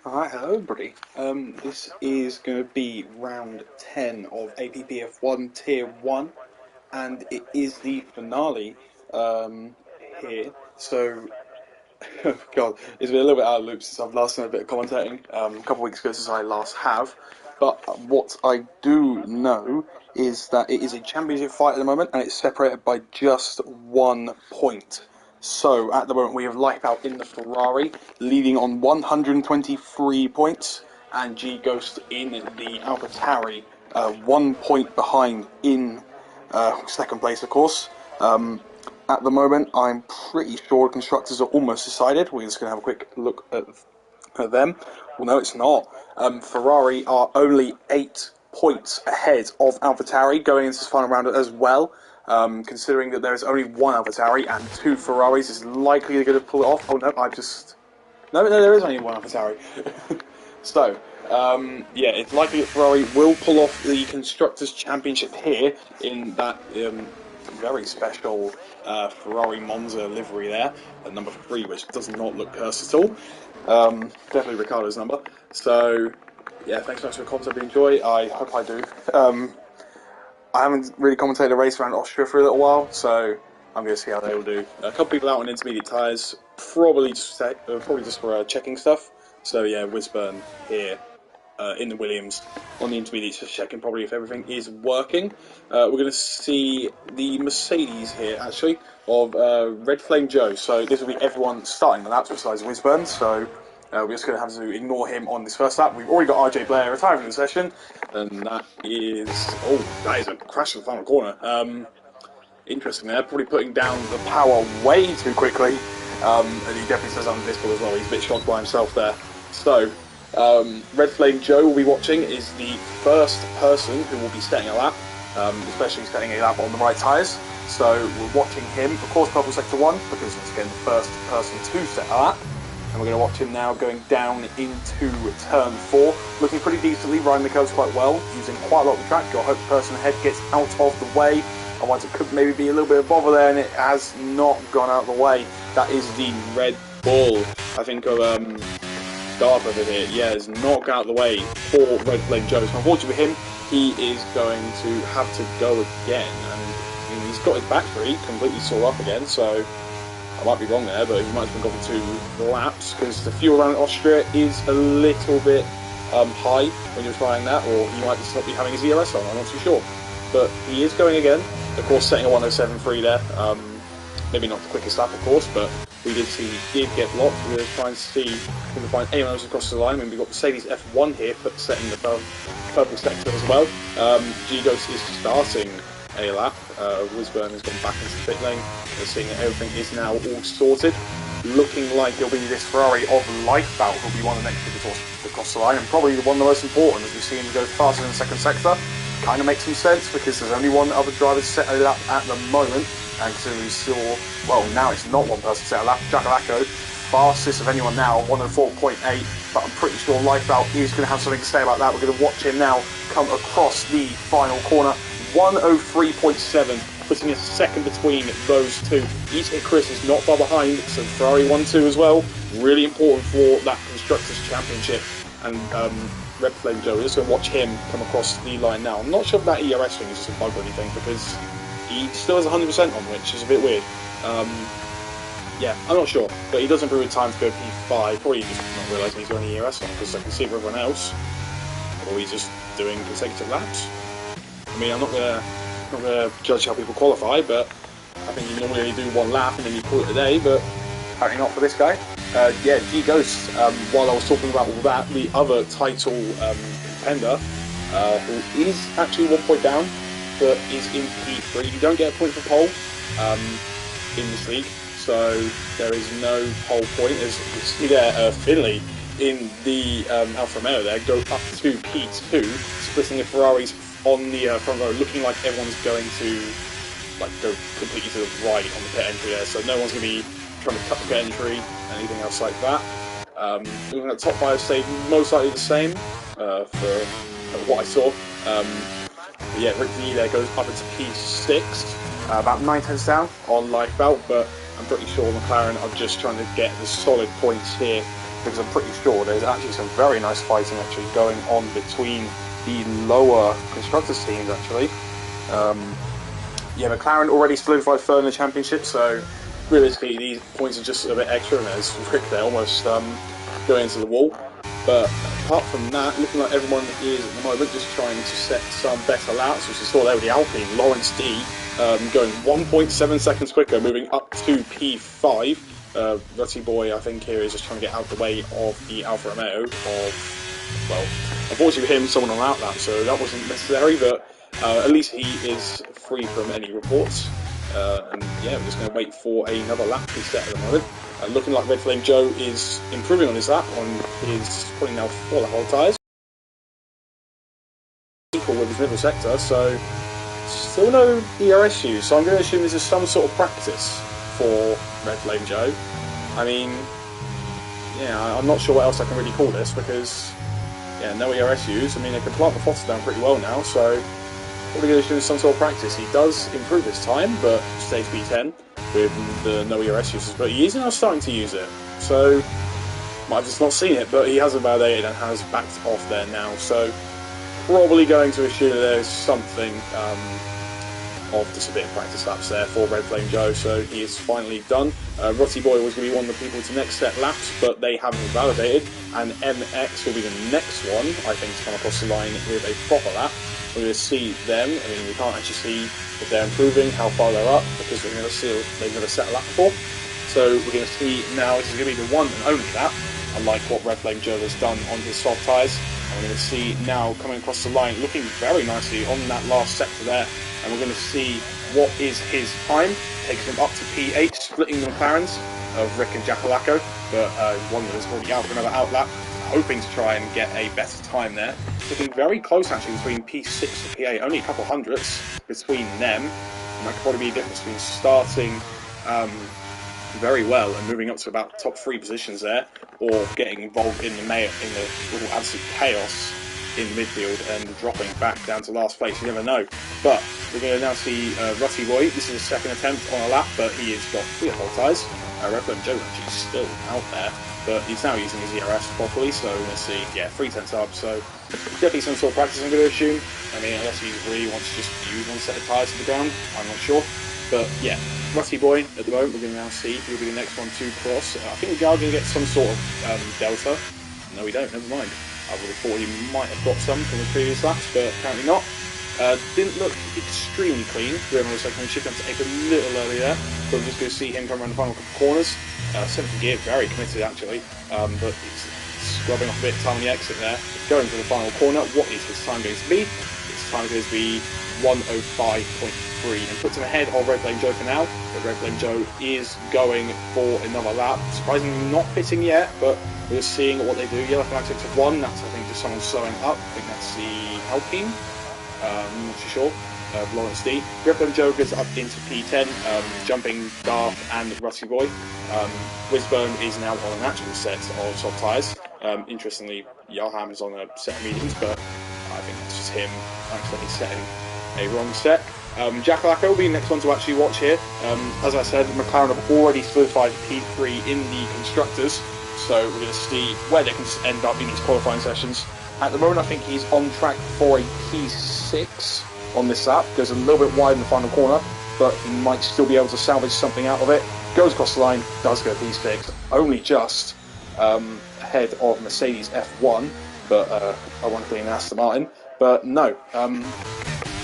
Alright, hello everybody. This is going to be round 10 of APPF1 Tier 1, and it is the finale here. So, God, it's been a little bit out of loop since I've last done a bit of commentating, a couple of weeks ago since I last have. But what I do know is that it is a championship fight at the moment, and it's separated by just 1 point. So, at the moment, we have Lifeout in the Ferrari, leading on 123 points, and G Ghost in the AlphaTauri, 1 point behind in second place, of course. At the moment, I'm pretty sure constructors are almost decided. We're just going to have a quick look at them. Well, no, it's not. Ferrari are only 8 points ahead of AlphaTauri going into this final round as well. Considering that there is only one AlphaTauri and 2 Ferraris, is likely they're going to pull it off. Oh no, no, there is only one AlphaTauri. So, yeah, it's likely that Ferrari will pull off the Constructors' Championship here in that very special Ferrari Monza livery there, at number 3, which does not look cursed at all. Definitely Ricciardo's number. So, yeah, thanks so much for the comments. I enjoy. I hope I do. I haven't really commentated a race around Austria for a little while, so I'm going to see how they will do. A couple people out on intermediate tyres, probably just for checking stuff. So yeah, Wisburn here in the Williams on the intermediates, just checking probably if everything is working. We're going to see the Mercedes here, actually, of Red Flame Joe. So this will be everyone starting the laps besides Wisburn, so we're just going to have to ignore him on this first lap. We've already got RJ Blair retiring from the session, and that is a crash in the final corner. Interesting there, probably putting down the power way too quickly, and he definitely says on Discord as well, he's a bit shocked by himself there. So, Red Flame Joe will be watching, is the first person who will be setting a lap, especially setting a lap on the right tyres. So we're watching him, of course, purple sector 1, because it's again the first person to set a lap. And we're going to watch him now going down into turn 4, looking pretty decently, riding the curves quite well, using quite a lot of the track. I hope the person ahead gets out of the way. Otherwise it could maybe be a little bit of bother there, and it has not gone out of the way. That is the Red Bull, I think, of Garth over here. Yeah, has not got out of the way for Red Flame Joe. So unfortunately for him, he is going to have to go again. And he's got his battery completely sore up again, so I might be wrong there, but he might have been gone for 2 laps, because the fuel around Austria is a little bit high when you're trying that, or he might just not be having his ERS on, I'm not too sure. But he is going again, of course setting a 107.3 there, maybe not the quickest lap of course, but we did see he did get blocked. We're going to try and see if we can find anyone else across the line. I mean, we've got Mercedes F1 here, setting the purple sector as well. G-Ghost is starting a lap. Wisburn has gone back into the pit lane. We're seeing that everything is now all sorted. Looking like it'll be this Ferrari of Lifebout who'll be one of the next people to cross the line, and probably one of the most important, as we see him go faster in the second sector. Kind of makes some sense, because there's only one other driver to set a lap at the moment, and considering we saw, well, now it's not one person to set a lap, Jackalacco, fastest of anyone now, 104.8, but I'm pretty sure Lifebout is going to have something to say about that. We're going to watch him now come across the final corner, 103.7, putting a second between those two. Each hit Chris is not far behind, so Ferrari 1-2 as well. Really important for that Constructors' Championship. And Red Flame Joe, we're just going to watch him come across the line now. I'm not sure if that ERS thing is just a bug or anything, because he still has 100% on, which is a bit weird. Yeah, I'm not sure, but he does improve with time to go P5. Probably just not realising he's got any ERS on, because I can see for everyone else, or he's just doing consecutive laps. I mean, I'm not gonna judge how people qualify, but I think you normally only do 1 lap and then you call it a day, but apparently not for this guy. Yeah, G-Ghost, while I was talking about all that, the other title contender, who is actually 1 point down, but is in P3. You don't get a point for pole in this league, so there is no pole point. As you see there, Finley in the Alfa Romeo there go up to P2, splitting the Ferraris on the front row, looking like everyone's going to go completely to the right on the pit entry there, so no one's going to be trying to cut the pit entry, anything else like that. Looking at the top 5 stay most likely the same for what I saw. But yeah, Rick V there goes up into P6, about 9 tenths down on Lifebout, but I'm pretty sure McLaren are just trying to get the solid points here because I'm pretty sure there's actually some very nice fighting actually going on between the lower constructors teams actually. Yeah, McLaren already solidified third in the championship, so realistically these points are just a bit extra, and there's Rick there almost going into the wall. But apart from that, looking like everyone is at the moment just trying to set some better laps, which you saw there with the Alpine. Lawrence D going 1.7 seconds quicker, moving up to P5. Rutty Boy, I think, here is just trying to get out of the way of the Alfa Romeo of, well, unfortunately for him, someone on outlap, so that wasn't necessary, but at least he is free from any reports. And yeah, we're just going to wait for another lap to be set at the moment. Looking like Red Flame Joe is improving on his lap, on his probably now 4 lap hole tyres. Equal with his middle sector, so still no ERS use, so I'm going to assume this is some sort of practice for Red Flame Joe. I mean, yeah, I'm not sure what else I can really call this, because yeah, no ERS use. I mean, they can plant the throttle down pretty well now, so probably going to do some sort of practice. He does improve his time, but stays P10 with the no ERS uses, but he is now starting to use it, so might have just not seen it, but he has validated and has backed off there now, so probably going to assume that there's something of just a bit of practice laps there for Red Flame Joe, so he is finally done. Rutty Boy was going to be one of the people to next set laps, but they haven't been validated, and MX will be the next one, I think, to come across the line with a proper lap. We're going to see them. I mean, we can't actually see if they're improving, how far they're up, because we're going to see they've never set a lap before. So we're going to see now, this is going to be the one and only lap, unlike what Red Flame Joe has done on his soft tyres. And we're going to see now coming across the line, looking very nicely on that last sector there. And we're going to see what is his time. Takes him up to P8, splitting the McLarens of Rick and Jackalacco. But one that is already out for another outlap, hoping to try and get a better time there. Looking very close actually between P6 and P8, only a couple hundredths between them. And that could probably be a difference between starting very well and moving up to about top 3 positions there, or getting involved in the little absolute chaos in midfield and dropping back down to last place. You never know. But we're going to now see Rutty Boy. This is his second attempt on a lap, but he has got 3 hole tyres. Red Flame Joe actually still out there, but he's now using his ERS properly, so we're going to see, yeah, 3/10 up, so definitely some sort of practice, I'm going to assume. I mean, unless he really wants to just use one set of tyres to the ground, I'm not sure. But yeah, Rutty Boy at the moment, we're going to now see who will be the next one to cross. I think we are going to get some sort of delta. No, we don't, never mind. I would have thought he might have got some from the previous laps, but apparently not. Didn't look extremely clean during the second shift, to ape a little early there, but we're just going to see him come around the final couple of corners. 7th gear, very committed actually, but he's scrubbing off a bit of time on the exit there. Going to the final corner, what is his time going to be? His time is going to be 1:05.3, and puts him ahead of Red Flame Joe for now, but Red Flame Joe is going for another lap. Surprisingly not pitting yet, but we're seeing what they do. Yellow flag 6 of 1, that's I think just someone slowing up. I think that's the Alpine. I'm not too sure. Lawrence D. Red Flame Joe goes up into P10, jumping Darth and Rutty Boy. Wisburn is now on an actual set of soft tyres. Interestingly, Yoham is on a set of mediums, but I think that's just him accidentally setting a wrong set. Jackalacco will be the next one to actually watch here. As I said, McLaren have already solidified P3 in the constructors, so we're going to see where they can end up in these qualifying sessions. At the moment, I think he's on track for a P6 on this lap. Goes a little bit wide in the final corner, but he might still be able to salvage something out of it. Goes across the line, does go P6, only just ahead of Mercedes F1, but ironically in Aston Martin. But no,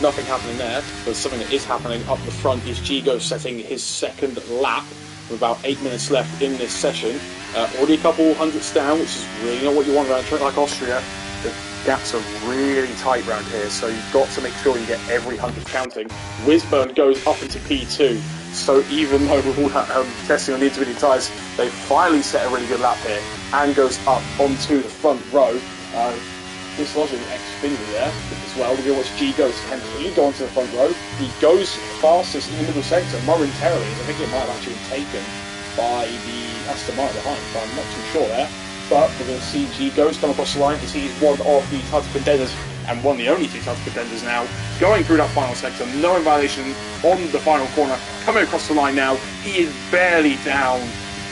nothing happening there, but something that is happening up the front is Gigo setting his second lap with about 8 minutes left in this session. Already a couple hundredths down, which is really not what you want around a track like Austria. The gaps are really tight around here, so you've got to make sure you get every hundredth counting. Wisburn goes up into P2, so even though with all that testing on the intermediate tyres, they finally set a really good lap here and goes up onto the front row. Dislodging X-Finley there as well. We're going to watch G goes to go onto the front row. He goes fastest in the middle sector momentarily. I think it might have actually been taken by the Aston Martin behind, but I'm not too sure there. But we're going to see G goes come across the line as he's one of the title contenders and one of the only 2 title contenders now. Going through that final sector, no invalidation on the final corner. Coming across the line now, he is barely down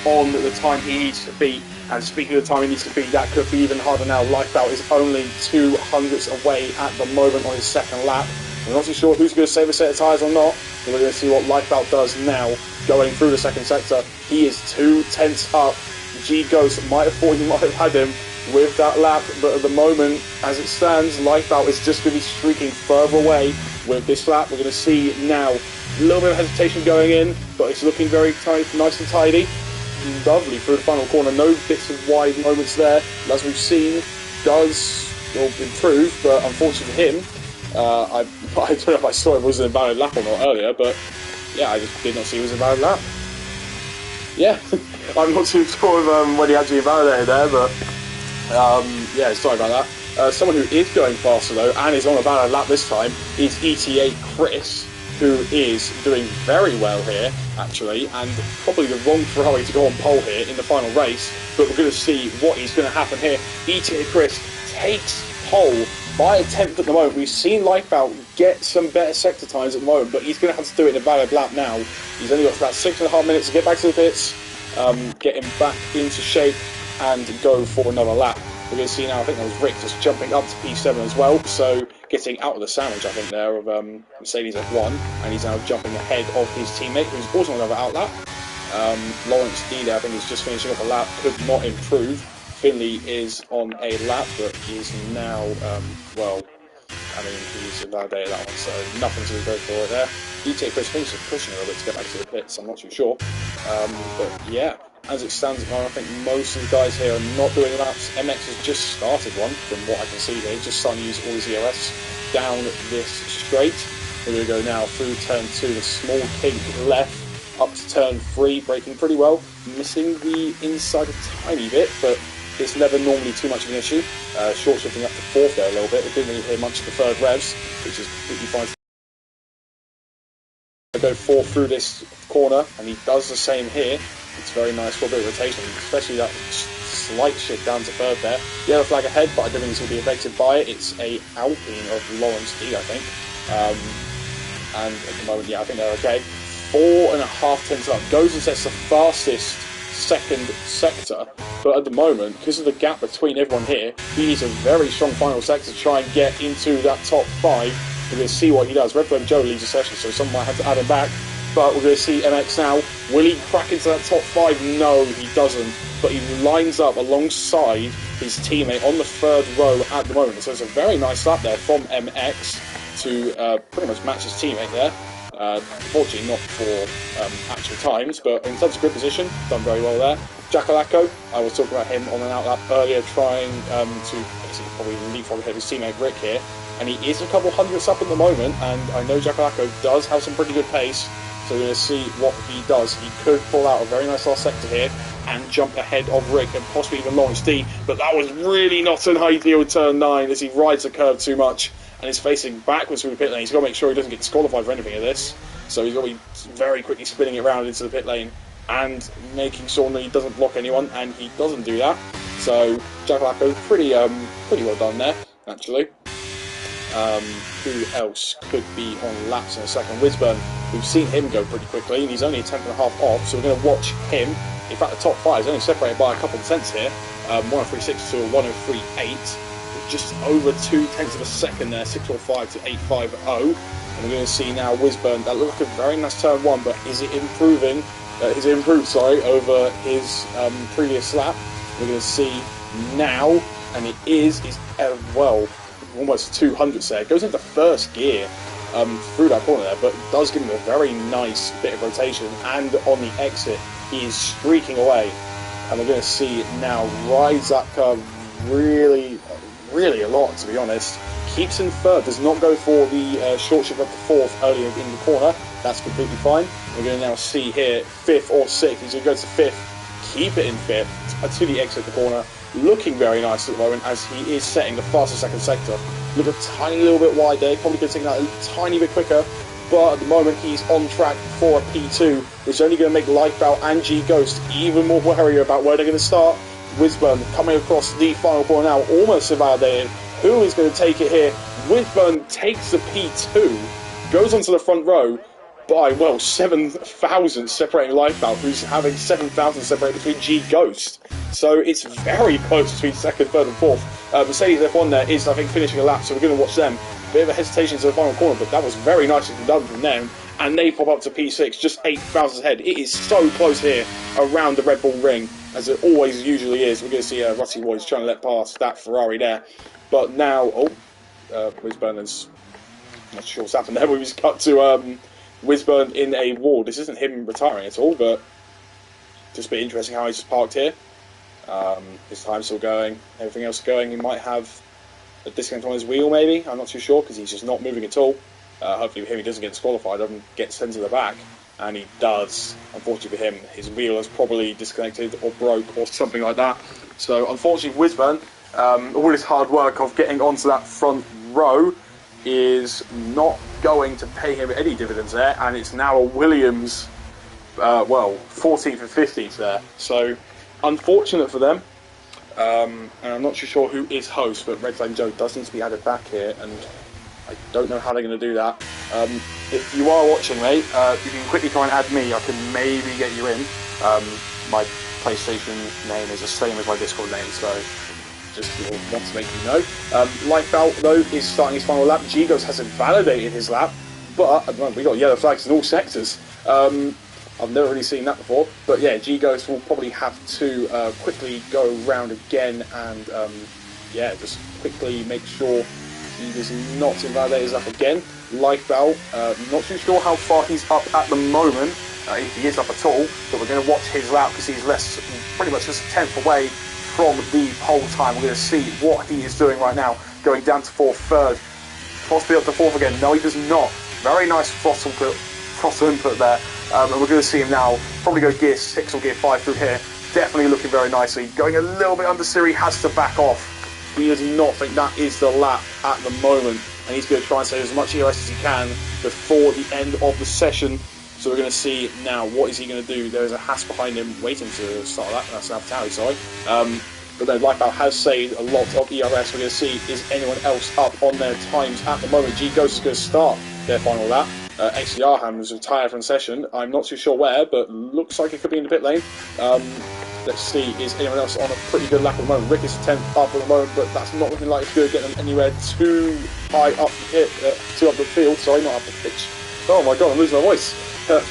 on the time he needs to beat. And speaking of the time he needs to beat, that could be even harder now. Lifebout is only 200ths away at the moment on his second lap. We're not too sure who's going to save a set of tyres or not, but we're going to see what Lifebout does now going through the second sector. He is 2 tenths up. G Ghost might have thought he might have had him with that lap, but at the moment, as it stands, Lifebout is just going to be streaking further away with this lap. We're going to see now a little bit of hesitation going in, but it's looking very nice and tidy. Lovely through the final corner, no bits of wide moments there. As we've seen, does improve, but unfortunately for him, I don't know if I saw it was an invalid lap or not earlier, but yeah, I just did not see it was an invalid lap. Yeah, I'm not too sure of when he actually invalidated there, but yeah, sorry about that. Someone who is going faster though, and is on a valid lap this time, is ETA Chris, who is doing very well here, actually, and probably the wrong Ferrari to go on pole here in the final race, but we're going to see what is going to happen here. ETA Chris takes pole by a tenth at the moment. We've seen Lifebout get some better sector times at the moment, but he's going to have to do it in a valid lap now. He's only got about 6.5 minutes to get back to the pits, get him back into shape, and go for another lap. We're going to see now, I think that was Rick just jumping up to P7 as well, so getting out of the sandwich, I think, there of Mercedes F1, and he's now jumping ahead of his teammate, who's also on another out lap. Lawrence D there, I think, he's just finishing off a lap, could not improve. Finley is on a lap, but he's now, well, I mean, he's invalidated that one, so nothing to go for it there. ETA Chris thinks of pushing a little bit to get back to the pits, I'm not too sure. But yeah, as it stands at the moment, I think most of the guys here are not doing laps. MX has just started one, from what I can see here. He's just starting to use all his EOS down this straight. We're going to go now through turn 2, the small kink left, up to turn 3, braking pretty well. Missing the inside a tiny bit, but it's never normally too much of an issue. Short shifting up to 4th there a little bit. We didn't really hear much of the third revs, which is completely fine. I go 4 through this corner, and he does the same here. It's very nice for a bit of rotation, especially that slight shift down to 3rd there. Yellow flag ahead, but I don't think it's going to be affected by it. It's a Alpine of Lawrence D, I think. And at the moment, yeah, I think they're okay. 4.5 tenths up. Goes and sets the fastest second sector, but at the moment, because of the gap between everyone here, he needs a very strong final sector to try and get into that top 5. We're going to see what he does. Red Flame Joe leads the session, so someone might have to add him back. But we're going to see MX now. Will he crack into that top 5? No, he doesn't. But he lines up alongside his teammate on the 3rd row at the moment. So it's a very nice lap there from MX to pretty much match his teammate there. Unfortunately not for actual times, but in terms of grid position, done very well there. Jackalacco, I was talking about him on an outlap earlier, trying to basically probably leapfrog ahead of his teammate Rick here. And he is a couple hundredths up at the moment, and I know Jackalacco does have some pretty good pace. So we're going to see what he does. He could pull out a very nice last sector here and jump ahead of Rick and possibly even Lawrence D. But that was really not an ideal turn 9 as he rides the curve too much and is facing backwards through the pit lane. He's got to make sure he doesn't get disqualified for anything of this. So he's got to be very quickly spinning it around into the pit lane and making sure that he doesn't block anyone, and he doesn't do that. So Jackalacco, pretty well done there, actually. Who else could be on laps in a second? Whizburn, we've seen him go pretty quickly, and he's only a 10.5 off, so we're going to watch him. In fact, the top 5 is only separated by a couple of tenths here. 103.6 to 103.8, just over 2 tenths of a second there, 6.45 to 8.50. And we're going to see now Whizburn, that looked like a very nice turn 1, but is it improving? Is it improved, over his previous lap? We're going to see now, and it is well, almost 200 there. It goes into 1st gear through that corner there, but does give him a very nice bit of rotation, and on the exit he is streaking away, and we're going to see now rides that curve really a lot, to be honest. Keeps in 3rd, does not go for the short shift up to 4th earlier in the corner. That's completely fine. We're going to now see here 5th or 6th. He's going to go to 5th, keep it in 5th to the exit of the corner. Looking very nice at the moment as he is setting the fastest second sector. Look a tiny little bit wide there, probably could have taken that a tiny bit quicker, but at the moment he's on track for a P2, which is only going to make Lifebout and G Ghost even more wary about where they're going to start. Whizburn coming across the final corner now, almost invalidated. Who is going to take it here? Whizburn takes the P2, goes onto the front row by, well, 7,000 separating Lifebout, who's having 7,000 separated between G Ghost. So it's very close between second, third and fourth. Mercedes F1 there is, I think, finishing a lap, so we're going to watch them. Bit of a hesitation to the final corner, but that was very nicely done from them. And they pop up to P6, just 8 thousandths ahead. It is so close here around the Red Bull ring, as it always usually is. We're going to see Rossi Roy's trying to let past that Ferrari there. But now, Wisburn is, not sure what's happened there, but we just cut to Wisburn in a wall. This isn't him retiring at all, but just a bit interesting how he's just parked here. His time's still going, everything else going. He might have a discount on his wheel, maybe. I'm not too sure, because he's just not moving at all. Hopefully for him he doesn't get disqualified, doesn't get sent to the back, and he does. Unfortunately for him, his wheel is probably disconnected or broke or something like that. So unfortunately for Wisburn, all his hard work of getting onto that front row is not going to pay him any dividends there, and it's now a Williams, 14th and 15th there. So unfortunate for them, and I'm not too sure who is host, but Red Flame Joe does need to be added back here, and I don't know how they're going to do that. If you are watching, mate, you can quickly try and add me. I can maybe get you in. My PlayStation name is the same as my Discord name, so just want to make you know. Lifebout, though, is starting his final lap. Gigos has invalidated his lap, but we got yellow flags in all sectors. I've never really seen that before, but yeah, Gigos will probably have to quickly go round again and just quickly make sure he does not invalidate his lap again. Lifebout, not too sure how far he's up at the moment, if he is up at all, but we're going to watch his lap because he's pretty much just a tenth away from the pole time. We're going to see what he is doing right now, going down to fourth, third, possibly up to fourth again. No, he does not. Very nice throttle input there, and we're going to see him now probably go gear 6 or gear 5 through here. Definitely looking very nicely. Going a little bit under Siri, has to back off. He does not think that is the lap at the moment, and he's going to try and save as much EOS as he can before the end of the session. So we're going to see now, what is he going to do? There is a Haas behind him waiting to start that. That's an AlphaTauri, sorry. But no, Lifebout has saved a lot of ERS. We're going to see, is anyone else up on their times at the moment? G-Ghost is going to start their final lap. XCR Ham was retired from session. I'm not too sure where, but looks like it could be in the pit lane. Let's see, is anyone else on a pretty good lap at the moment? Rick is 10th up at the moment, but that's not looking like it's going to get them anywhere too high up the pit, too up the field, sorry, not up the pitch. Oh my god, I'm losing my voice.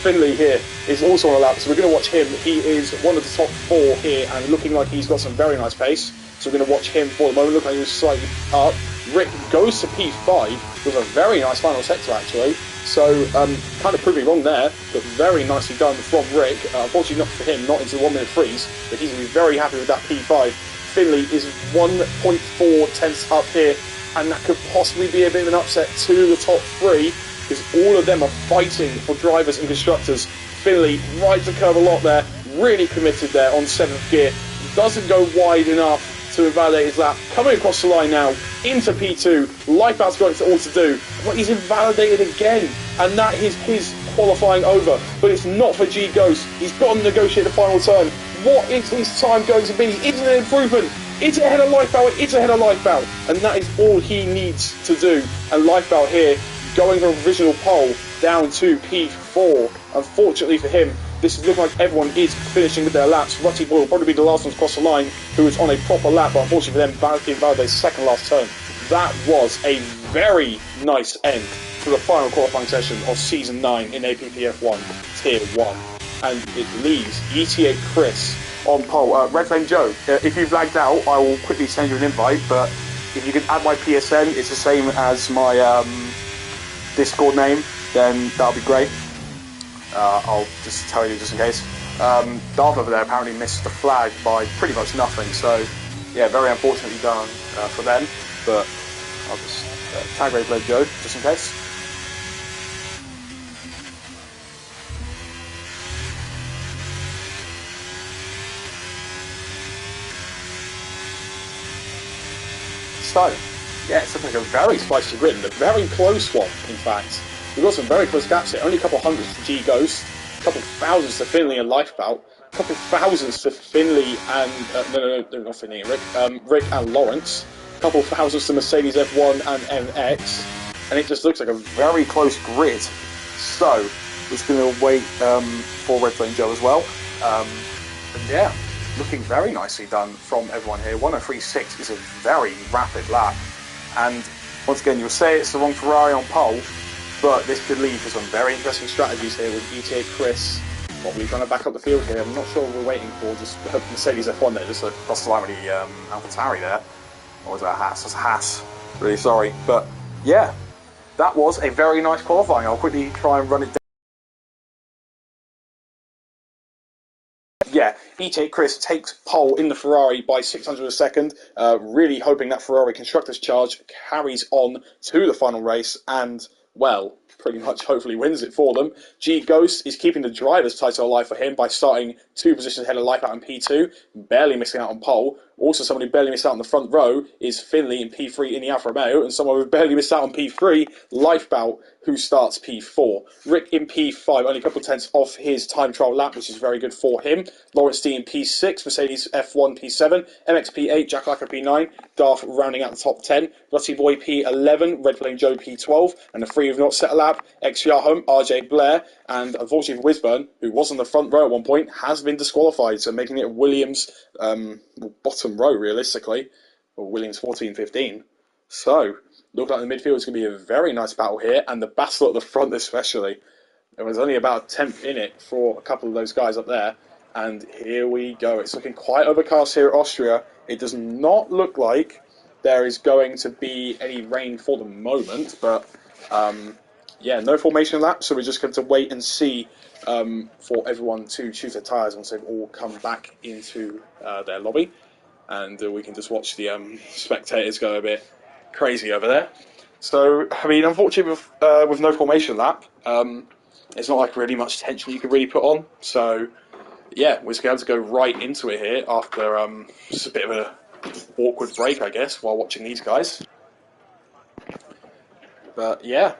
Finley here is also on a lap, so we're going to watch him. He is one of the top 4 here and looking like he's got some very nice pace. So we're going to watch him for the moment. Look like he was slightly up. Rick goes to P5 with a very nice final sector actually. So kind of proving wrong there, but very nicely done from Rick. Unfortunately not for him, not into the 1 minute freeze, but he's going to be very happy with that P5. Finley is 1.4 tenths up here, and that could possibly be a bit of an upset to the top 3. Because all of them are fighting for drivers and constructors. Finley rides the curve a lot there, really committed there on 7th gear. Doesn't go wide enough to invalidate his lap. Coming across the line now into P2. Lifebout's got all to do, but he's invalidated again, and that is his qualifying over. But it's not for G Ghost. He's got to negotiate the final turn. What is his time going to be? Is it an improvement? Is it ahead of Lifebout? It's ahead of Lifebout, and that is all he needs to do. And Lifebout here, going from a provisional pole down to P4. Unfortunately for him, this is looking like everyone is finishing with their laps. Rutty Boy will probably be the last one to cross the line, who is on a proper lap, but unfortunately for them, invalidates second last turn. That was a very nice end to the final qualifying session of Season 9 in APPF1 Tier 1. And it leaves ETA Chris on pole. Red Flame Joe, if you've lagged out, I will quickly send you an invite, but if you can add my PSN, it's the same as my Discord name, then that'll be great. I'll just tell you just in case. Darth over there apparently missed the flag by pretty much nothing, so yeah, very unfortunately done for them, but I'll just tag Red Flame Joe just in case. So, yeah, it's like a very spicy grid, and a very close one, in fact. We've got some very close gaps here, only a couple hundreds to G Ghost, a couple thousands to Finley and Lifebout, a couple thousands to Finley and, no, not Finley and Rick, Rick and Lawrence, a couple thousands to Mercedes F1 and MX, and it just looks like a very close grid. So, we're just going to wait for Red Flame Joe as well, and yeah. looking very nicely done from everyone here. 1:03.6 is a very rapid lap, and once again you'll say it's the wrong Ferrari on pole, but this could lead to some very interesting strategies here with ETA Chris probably trying to back up the field here. I'm not sure what we're waiting for, just Mercedes F1 there, just across the line with the AlphaTauri there. Or was that a Haas? That's a Haas. Really sorry, but yeah, that was a very nice qualifying. I'll quickly try and run it down. Yeah, ETA Chris takes pole in the Ferrari by 600 a second, really hoping that Ferrari Constructors' Charge carries on to the final race and, well, pretty much hopefully wins it for them. G Ghost is keeping the driver's title alive for him by starting 2 positions ahead of Lifeout in P2, barely missing out on pole. Also, someone who barely missed out on the front row is Finley in P3 in the Alfa Romeo, and someone who barely missed out on P3, Lifebout, who starts P4. Rick in P5, only a couple of tenths off his time trial lap, which is very good for him. Lawrence D in P6, Mercedes F1 P7, MX P8, Jack Lacker P9, Darth rounding out the top 10, Rutty Boy P11, Red Flame Joe P12, and the 3 who've not set a lap, X Yahom, RJ Blair, and unfortunately for Wisburn, who was on the front row at one point, has been disqualified, so making it Williams' bottom row, realistically, or Williams 14-15. So, look like the midfield is going to be a very nice battle here, and the battle at the front especially. There was only about a tenth in it for a couple of those guys up there, and here we go. It's looking quite overcast here at Austria. It does not look like there is going to be any rain for the moment, but yeah, no formation lap, so we're just going to wait and see for everyone to choose their tyres once they've all come back into their lobby, and we can just watch the spectators go a bit crazy over there. So, I mean, unfortunately with no formation lap, it's not like really much tension you can really put on, so yeah, we're just going to go right into it here after just a bit of an awkward break, I guess, while watching these guys. But yeah,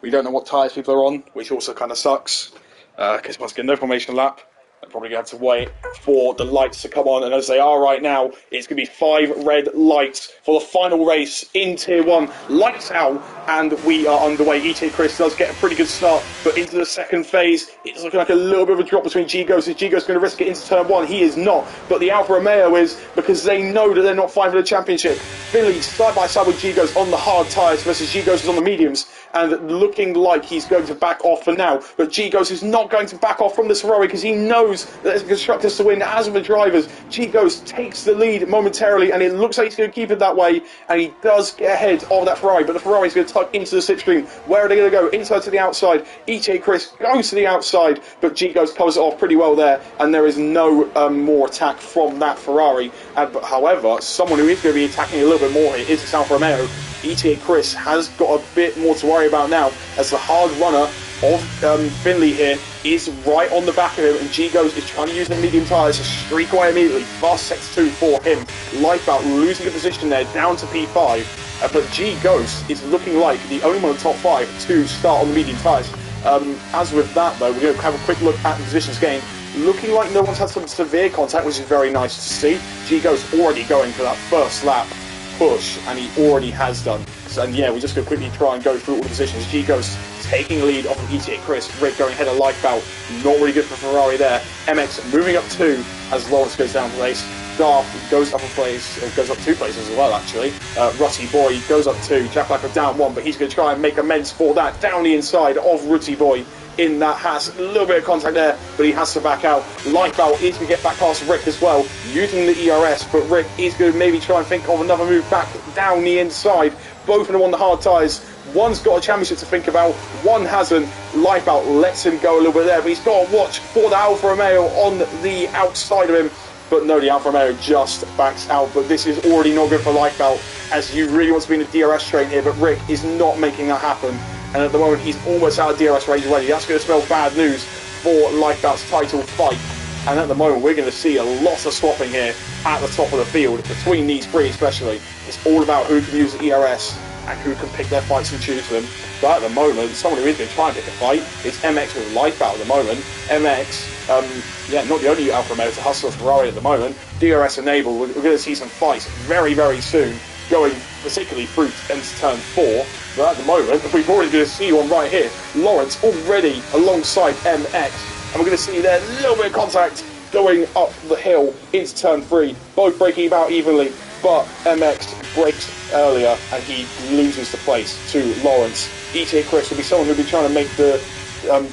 we don't know what tyres people are on, which also kind of sucks, because once again, no formation lap. I'm probably going to have to wait for the lights to come on, and as they are right now, it's going to be 5 red lights for the final race in Tier 1. Lights out, and we are underway. ETA Chris does get a pretty good start, but into the second phase, it's looking like a little bit of a drop between G-Ghost. Is G-Ghost going to risk it into Turn 1? He is not, but the Alfa Romeo is, because they know that they're not fighting for the championship. Finley side by side with G-Ghost on the hard tyres versus G-Ghost is on the mediums, and looking like he's going to back off for now, but G-Ghost is not going to back off from this Ferrari because he knows that there's constructors to win, as with the drivers. G-Ghost takes the lead momentarily, and it looks like he's going to keep it that way, and he does get ahead of that Ferrari, but the Ferrari's going to tuck into the slipstream. Where are they going to go? Inside to the outside. ETA Chris goes to the outside, but G-Ghost covers it off pretty well there, and there is no more attack from that Ferrari. But however, someone who is going to be attacking a little bit more here is this Alfa Romeo. ETA Chris has got a bit more to worry about now, as the hard runner of Finley here is right on the back of him, and G-Ghost is trying to use the medium tyres to streak away immediately. Fast sector 2 for him. Lifebout losing the position there, down to P5, but G-Ghost is looking like the only one in the top 5 to start on the medium tyres. As with that though, we're going to have a quick look at the positions gained. Looking like no one's had some severe contact, which is very nice to see. G-Ghost already going for that first lap push, and he already has done. So, and yeah, we're just going to quickly try and go through all the positions. G-Ghost taking lead off of ETA Chris. Rick going ahead of Lifebout. Not really good for Ferrari there. MX moving up 2 as Lawrence goes down a place. Darth goes up a place, or goes up 2 places as well, actually. Rutty Boy goes up 2. Jack Blacker down 1, but he's going to try and make amends for that down the inside of Rutty Boy. In that has a little bit of contact there, but he has to back out. Lifebout is going to get back past Rick as well, using the ERS, but Rick is going to maybe try and think of another move back down the inside. Both of them on the hard tyres. One's got a championship to think about, one hasn't. Lifebout lets him go a little bit there, but he's got to watch for the Alfa Romeo on the outside of him. But no, the Alfa Romeo just backs out, but this is already not good for Lifebout, as you really want to be in the DRS train here, but Rick is not making that happen. And at the moment, he's almost out of DRS range already. That's going to spell bad news for Lifebout's title fight. And at the moment, we're going to see a lot of swapping here at the top of the field, between these 3 especially. It's all about who can use the ERS and who can pick their fights and choose them. But at the moment, someone who is going to try and pick a fight is MX with Lifebout at the moment. MX, yeah, not the only Alfa Romeo to hustle Ferrari at the moment. DRS enabled. We're going to see some fights very, very soon, going particularly through into turn 4. But at the moment, we've already going to see one right here. Lawrence already alongside MX. And we're going to see there a little bit of contact going up the hill into turn 3, both breaking about evenly, but MX breaks earlier and he loses the place to Lawrence. ETA Chris will be someone who'll be trying to make the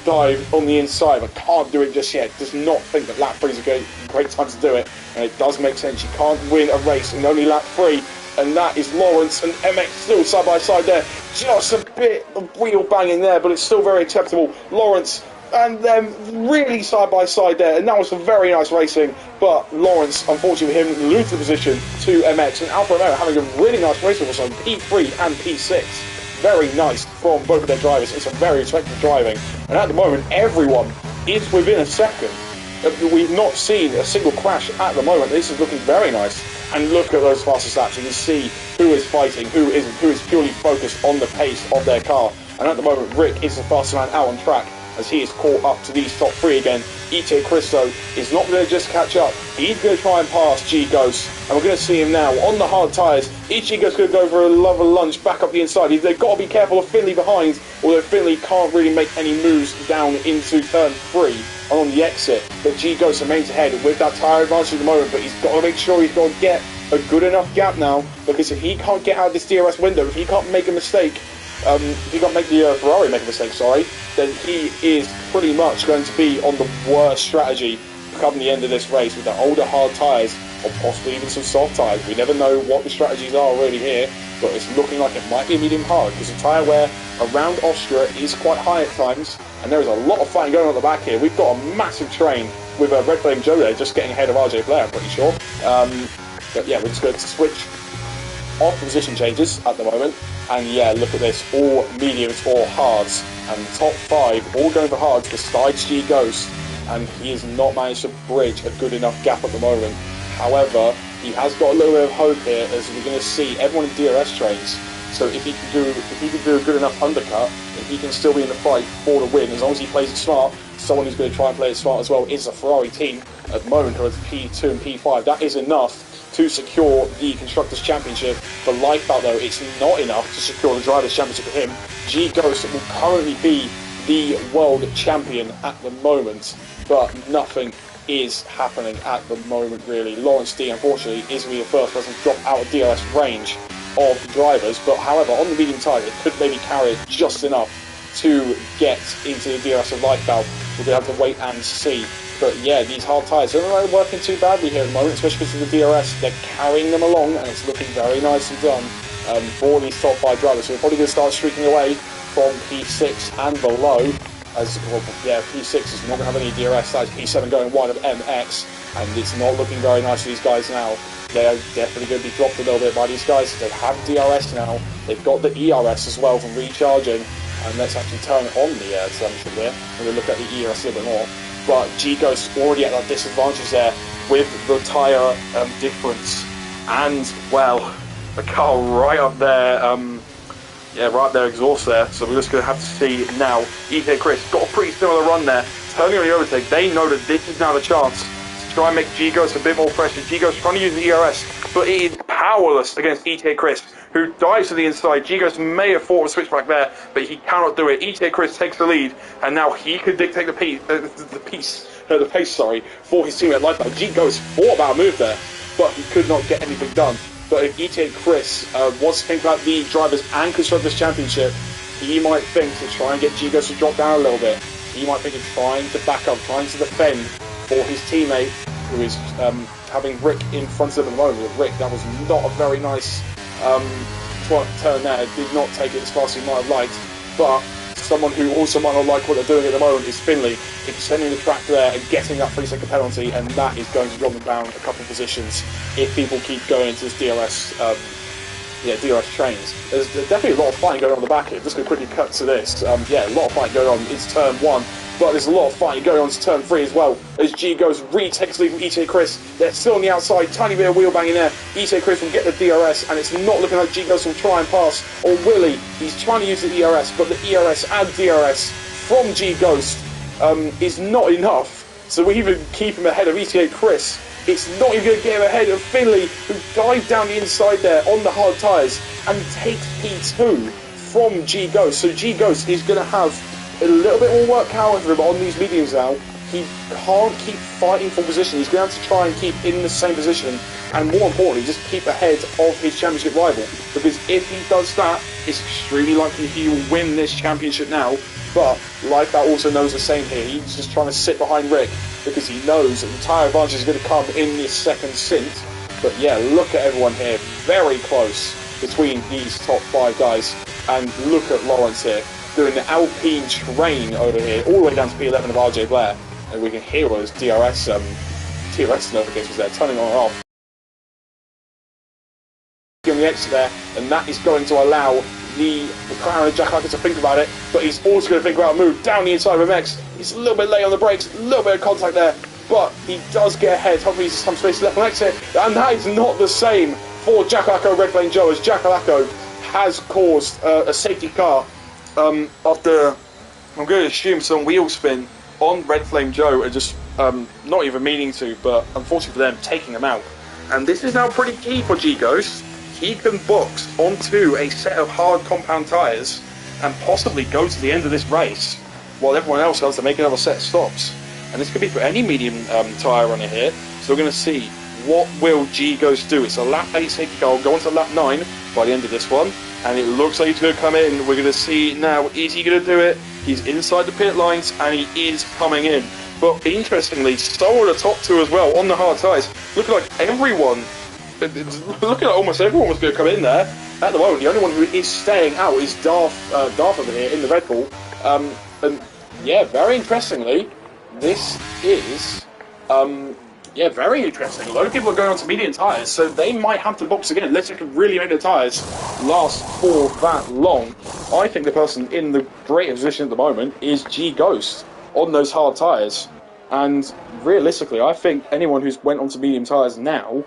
dive on the inside, but can't do it just yet. Does not think that lap 3 is a great time to do it, and it does make sense. You can't win a race in only lap 3, and that is Lawrence and MX still side by side there. Just a bit of wheel banging there, but it's still very acceptable. Lawrence and them really side by side there, and that was some very nice racing, but Lawrence, unfortunately with him, loses the position to MX, and Alfa Romeo having a really nice race with us on P3 and P6. Very nice from both of their drivers. It's a very effective driving, and at the moment everyone is within a second. We've not seen a single crash at the moment. This is looking very nice, and look at those fastest laps. You can see who is fighting, who isn't, who is purely focused on the pace of their car, and at the moment Rick is the fastest man out on track as he is caught up to these top 3 again. ETA Chris though is not going to just catch up, he's going to try and pass G Ghost, and we're going to see him now on the hard tyres. G Ghost going to go for a level lunge back up the inside. They've got to be careful of Finley behind, although Finley can't really make any moves down into turn 3 on the exit, but G Ghost remains ahead with that tyre advantage at the moment, but he's got to make sure he's got to get a good enough gap now, because if he can't get out of this DRS window, if he can't make a mistake, if he can't make the Ferrari make a mistake, then he is pretty much going to be on the worst strategy come the end of this race with the older hard tyres, or possibly even some soft tyres. We never know what the strategies are really here, but it's looking like it might be medium hard, because the tyre wear around Austria is quite high at times, and there is a lot of fighting going on at the back here. We've got a massive train with Red Flame Joe there just getting ahead of RJ Blair, I'm pretty sure. But yeah, we're just going to switch off the position changes at the moment, and yeah, look at this, all mediums or hards, and the top 5 all going for hards besides G Ghost, and he has not managed to bridge a good enough gap at the moment. However, he has got a little bit of hope here, as we're going to see everyone in DRS trains, so if he can do a good enough undercut, then he can still be in the fight for the win, as long as he plays it smart. Someone who's going to try and play it smart as well is a Ferrari team at the moment, who are P2 and P5. That is enough to secure the Constructors' Championship. For Lifeboat though, it's not enough to secure the Drivers' Championship for him. G Ghost will currently be the World Champion at the moment, but nothing is happening at the moment really. Lawrence D, unfortunately, is going to be the first person to drop out of DRS range of drivers, but however, on the medium tyre, it could maybe carry it just enough to get into the DRS of Lifeboat. We're going to have to wait and see. But yeah, these hard tyres, they're not working too badly here at the moment, especially because of the DRS. They're carrying them along, and it's looking very nicely done for these top 5 drivers. So we're probably going to start streaking away from P6 and below. As well, yeah, P6 is not going to have any DRS. That's P7 going wide of MX, and it's not looking very nice for these guys now. They are definitely going to be dropped a little bit by these guys. They have DRS now. They've got the ERS as well from recharging. And let's actually turn on the telemetry here. We're going to look at the ERS a little bit more. But G Ghost already at that disadvantage there with the tyre difference, and well, the car right up there, yeah, right up their exhaust there. So we're just going to have to see now. ETA Chris got a pretty similar run there, turning on the overtake. They know that this is now the chance to try and make G Ghost a bit more pressure. G Ghost trying to use the ERS, but he is powerless against ETA Chris, who dives to the inside. G Ghost may have fought a switchback there, but he cannot do it. ETA Chris takes the lead, and now he could dictate the pace for his teammate Lifeboat. G Ghost thought about a move there, but he could not get anything done. But if ETA Chris wants to think about the Drivers' and Constructors' Championship, he might think to try and get G Ghost to drop down a little bit. He might think of trying to back up, trying to defend for his teammate, who is having Rick in front of him at the moment. With Rick, that was not a very nice turn there. It did not take it as fast as he might have liked, but someone who also might not like what they're doing at the moment is Finley, extending the track there and getting that 3-second penalty, and that is going to drop them down a couple of positions if people keep going into this DRS DRS trains. There's definitely a lot of fighting going on in the back here. Just going to quickly cut to this. Yeah, a lot of fighting going on. It's turn 1, but there's a lot of fighting going on to turn 3 as well, as G Ghost retakes the lead from ETA Chris. They're still on the outside, tiny bit of wheel banging there. ETA Chris will get the DRS, and it's not looking like G Ghost will try and pass, or will he? He's trying to use the ERS, but the ERS and DRS from G Ghost is not enough to even keep him ahead of ETA Chris. It's not even going to get him ahead of Finley, who dived down the inside there on the hard tyres and takes P2 from G Ghost. So G Ghost is going to have a little bit more work, however, on these mediums now. he can't keep fighting for position. He's going to have to try and keep in the same position, and more importantly, just keep ahead of his championship rival. Because if he does that, it's extremely likely he will win this championship now. But Lifeout also knows the same here. He's just trying to sit behind Rick because he knows that the tyre advantage is going to come in this second stint. But yeah, look at everyone here, very close between these top 5 guys. And look at Lawrence here, doing the Alpine train over here, all the way down to P11 of RJ Blair. And we can hear those TRS notifications there, turning on and off. On the exit there, and that is going to allow the McLaren and Jack Hacker to think about it, but he's also going to think about a move down the inside of MX. He's a little bit late on the brakes, a little bit of contact there, but he does get ahead. Hopefully he's some space left on exit, and that is not the same for Jack Lacko Red Flame Joe, as Jack Lacko has caused a safety car after, I'm going to assume, some wheel spin on Red Flame Joe, and just not even meaning to, but unfortunately for them, taking them out. And this is now pretty key for G-Ghost. He can box onto a set of hard compound tyres and possibly go to the end of this race while everyone else has to make another set of stops. And this could be for any medium tyre runner here. So we're going to see what will G-Ghost do. It's a lap 8 safety car, go on to lap 9 by the end of this one. And it looks like he's going to come in. We're going to see now, is he going to do it? He's inside the pit lines and he is coming in. But interestingly, so are the top 2 as well on the hard tyres. Looking like everyone... Looking like almost everyone was going to come in there. At the moment, the only one who is staying out is Darth over here in the Red Bull. And yeah, very interestingly, this is yeah, very interesting. A lot of people are going on to medium tyres, so they might have to box again unless they can really make the tyres last for that long. I think the person in the greater position at the moment is G-Ghost on those hard tyres. And realistically, I think anyone who's went onto medium tyres now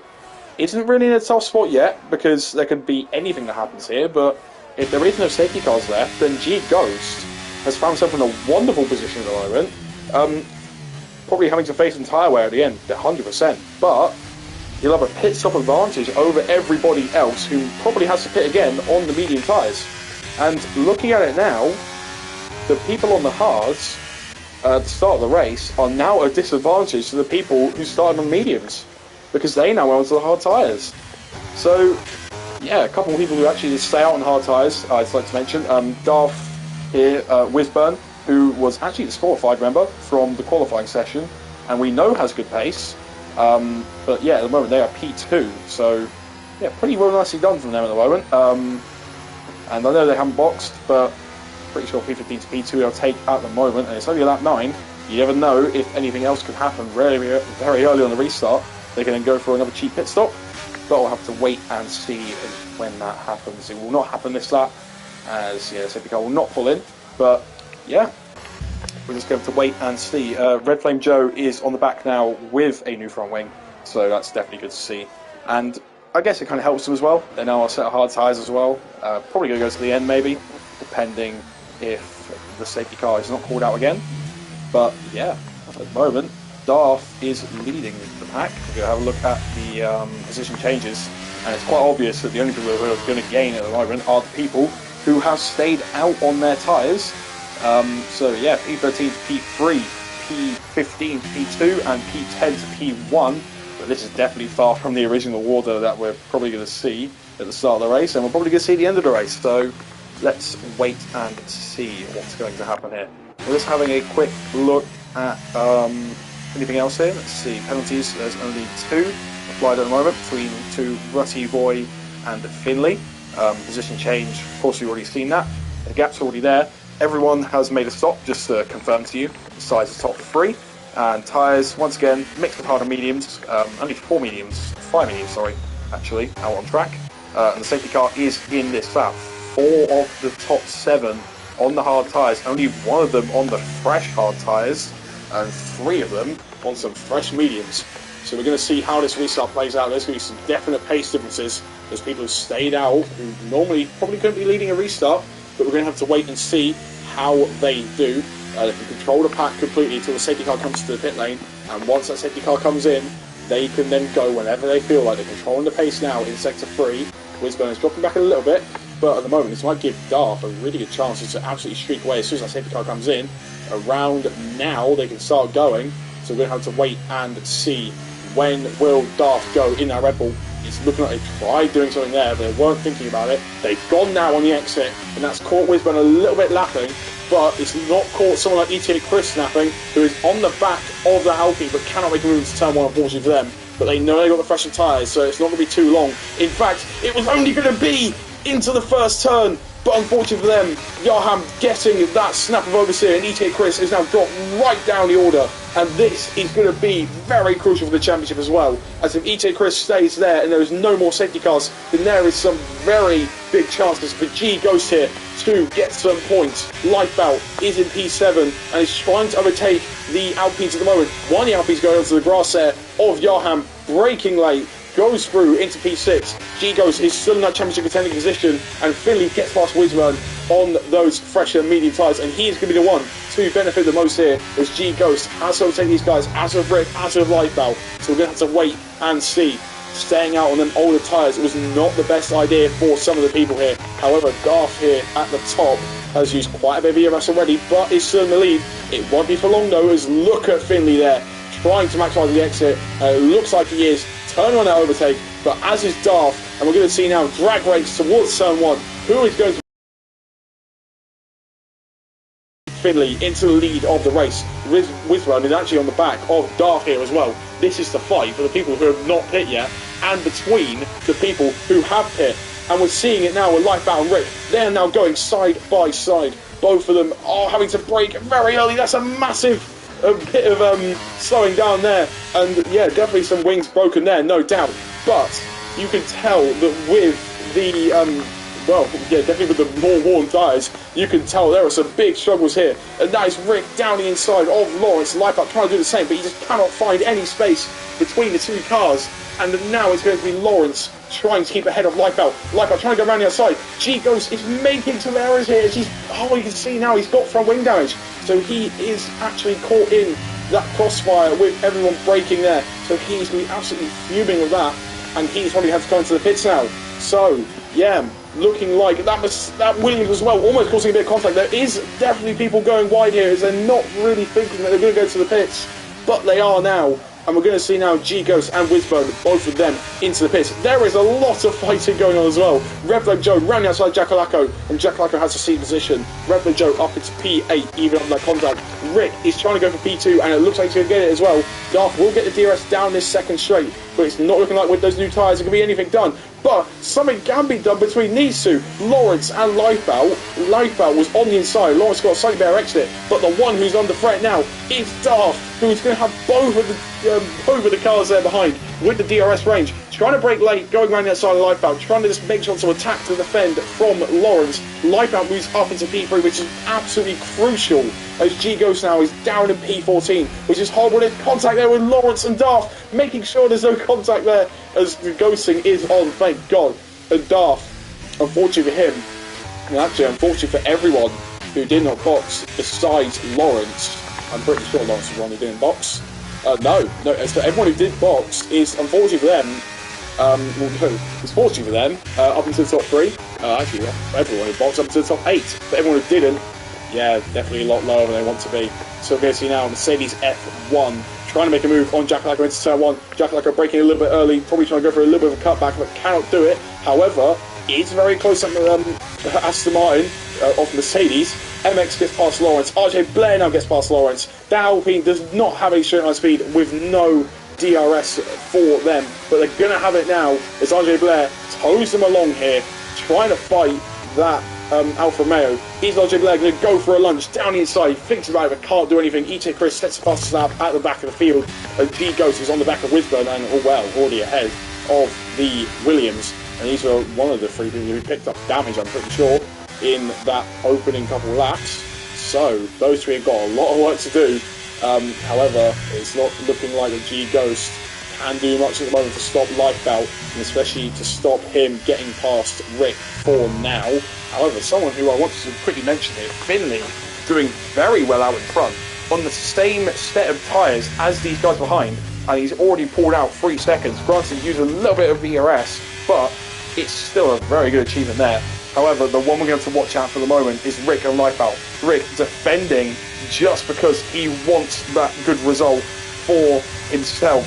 isn't really in a tough spot yet, because there could be anything that happens here. But if there is no safety cars left, then G-Ghost has found himself in a wonderful position at the moment. Probably having to face some tyre wear at the end, 100%. But he'll have a pit stop advantage over everybody else who probably has to pit again on the medium tyres. And looking at it now, the people on the hards at the start of the race are now a disadvantage to the people who started on mediums, because they now went onto the hard tyres. So, yeah, a couple of people who actually stay out on hard tyres, I'd like to mention. Darth here, Wisburn, who was actually disqualified, remember, from the qualifying session, and we know has good pace. But yeah, at the moment they are P2, so yeah, pretty well nicely done from them at the moment. And I know they haven't boxed, but pretty sure P15 to P2 they'll take at the moment, and it's only lap 9. You never know if anything else could happen very early on the restart. They can then go for another cheap pit stop, but we'll have to wait and see when that happens. It will not happen this lap, as yeah, the safety car will not pull in. But yeah, we're just going to wait and see. Red Flame Joe is on the back now with a new front wing, so that's definitely good to see. And I guess it kind of helps them as well. They're now on a set of hard tyres as well. Probably going to go to the end maybe, depending if the safety car is not called out again. But yeah, at the moment, Darth is leading the pack. We're going to have a look at the position changes, and it's quite obvious that the only people who are going to gain at the moment are the people who have stayed out on their tyres. So yeah, P13 to P3, P15 to P2, and P10 to P1. But this is definitely far from the original order that we're probably going to see at the start of the race, and we're probably going to see at the end of the race. So let's wait and see what's going to happen here. We're just having a quick look at anything else here. Let's see, penalties. There's only 2 applied at the moment between 2 Rutty, Roy and Finley. Position change, of course we've already seen that. The gap's already there. Everyone has made a stop, just to confirm to you. Besides the top 3. And tyres, once again, mixed with hard and mediums. Only 5 mediums, sorry, actually, out on track. And the safety car is in this lap. 4 of the top 7 on the hard tyres, only 1 of them on the fresh hard tyres, and 3 of them on some fresh mediums. So we're going to see how this restart plays out. There's going to be some definite pace differences. There's people who stayed out, who normally probably couldn't be leading a restart, but we're going to have to wait and see how they do. They can control the pack completely until the safety car comes to the pit lane, and once that safety car comes in, they can then go whenever they feel like. They're controlling the pace now in sector 3. Wisburn is dropping back a little bit, but at the moment this might give Darth a really good chance to absolutely streak away as soon as that safety car comes in. around now. They can start going, so we're going to have to wait and see when will Darth go in that Red Bull. It's looking like they tried doing something there, but they weren't thinking about it. They've gone now on the exit, and that's caught Wisburn a little bit lapping, but it's not caught someone like ETA Chris snapping, who is on the back of the Alpine, but cannot make a move into turn 1, unfortunately for them. But they know they've got the fresher tyres, so it's not going to be too long. In fact, it was only going to be into the first turn, but unfortunately for them, Johan getting that snap of oversteer, and ETA Chris is now dropped right down the order. And this is going to be very crucial for the championship as well, as if ETA Chris stays there and there is no more safety cars, then there is some very big chances for G Ghost here to get some points. Lifebout is in P7 and is trying to overtake the Alpines at the moment. One of the Alpines going onto the grass there of Johan, braking late, goes through into P6. G Ghost is still in that championship contending position, and Finley gets past Wisburn on those fresher medium tyres, and he is going to be the one to benefit the most here, as G Ghost has to overtake these guys as of Rick, as of Lifebout. So we're going to have to wait and see. Staying out on them older tyres was not the best idea for some of the people here. However, Darth here at the top has used quite a bit of ERS already, but is still in the lead. It won't be for long though, as look at Finley there, trying to maximise the exit. It looks like he is turning on that overtake, but as is Darth, and we're going to see now drag race towards turn 1. Who is going to Finley into the lead of the race? Wisburn is actually on the back of Darth here as well. This is the fight for the people who have not pit yet, and between the people who have pit. And we're seeing it now with Lifebout and Rick. They're now going side by side. Both of them are having to brake very early. That's a massive bit of slowing down there. And yeah, definitely some wings broken there, no doubt. But you can tell that with the well, yeah, definitely with the more worn tyres, you can tell there are some big struggles here. And that is Rick down the inside of Lawrence. Lifebout trying to do the same, but he just cannot find any space between the two cars. And now it's going to be Lawrence trying to keep ahead of Lifebout. Lifebout trying to go around the outside. G Ghost is making some errors here. You can see now he's got front wing damage. So he is actually caught in that crossfire with everyone braking there. So he's going to be absolutely fuming with that. And he's probably had to come into the pits now. So, yeah, looking like that Williams as well, almost causing a bit of contact. There is definitely people going wide here, as they're not really thinking that they're going to go to the pits, but they are now. And we're going to see now G Ghost and Wisburn, both of them, into the pits. There is a lot of fighting going on as well. Revlo Joe rounding outside Jackalacco, and Jackalacco has a seat position. Revlo Joe up into P8, even on that contact. Rick is trying to go for P2, and it looks like he's going to get it as well. Darth will get the DRS down this second straight, but it's not looking like with those new tyres there can be anything done. But something can be done between these two, Lawrence and Lifebout. Lifebout was on the inside. Lawrence got a slightly better exit, but the one who's under threat now is Darth, who is going to have both of the cars there behind with the DRS range. Trying to brake late, going around the outside of Lifebout, trying to just make sure to attack to defend from Lawrence. Lifebout moves up into P3, which is absolutely crucial, as G Ghost now is down in P14, which is horrible. There's contact there with Lawrence and Darth, making sure there's no contact there as the ghosting is on, thank God. And Darth, unfortunately for him, and actually unfortunately for everyone who did not box besides Lawrence, I'm pretty sure Lawrence was the one who didn't box. No, so everyone who did box is, unfortunately for them, it's fortunate for them, up into the top 3. Actually, everyone who boxed up into the top 8. But everyone who didn't, yeah, definitely a lot lower than they want to be. So we're going to see now Mercedes F1 trying to make a move on Jackalacco into turn 1. Jackalacco braking a little bit early, probably trying to go for a little bit of a cutback, but cannot do it. However, it's very close up Aston Martin off Mercedes. MX gets past Lawrence. RJ Blair now gets past Lawrence. That Alpine does not have a straight line speed with no DRS for them, but they're going to have it now as RJ Blair tows them along here, trying to fight that Alfa Romeo. Is RJ Blair going to go for a lunge down the inside? He thinks about it but can't do anything. ETA Chris sets past the slab at the back of the field, and G Ghost is on the back of Wisburn and, oh well, already ahead of the Williams. And these were one of the 3 people who picked up damage, I'm pretty sure, in that opening couple of laps. So those 3 have got a lot of work to do. However, it's not looking like a G Ghost can do much at the moment to stop Lifebout, and especially to stop him getting past Rick for now. However, someone who I wanted to quickly mention here, Finley, doing very well out in front on the same set of tyres as these guys behind, and he's already pulled out 3 seconds. Granted, he used a little bit of VRS, but it's still a very good achievement there. However, the one we're going to watch out for the moment is Rick and Lifebout. Rick defending just because he wants that good result for himself.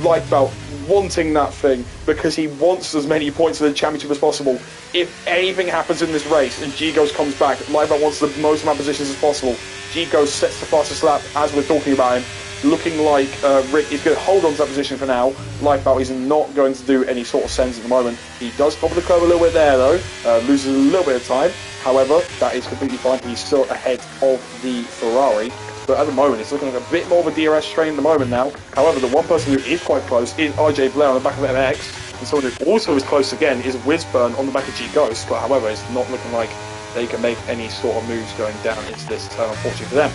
Lifebout wanting that thing because he wants as many points in the championship as possible. If anything happens in this race and G-Ghost comes back, Lifebout wants the most amount of positions as possible. G-Ghost sets the fastest lap as we're talking about him. Looking like Rick is going to hold on to that position for now. Lifebout is not going to do any sort of sense at the moment. He does cover the curve a little bit there though, loses a little bit of time. However, that is completely fine. He's still ahead of the Ferrari. But at the moment, it's looking like a bit more of a DRS train at the moment now. However, the one person who is quite close is RJ Blair on the back of MX. And someone who also is close again is Whizburn on the back of G-Ghost. But however, it's not looking like they can make any sort of moves going down into this turn, unfortunately for them.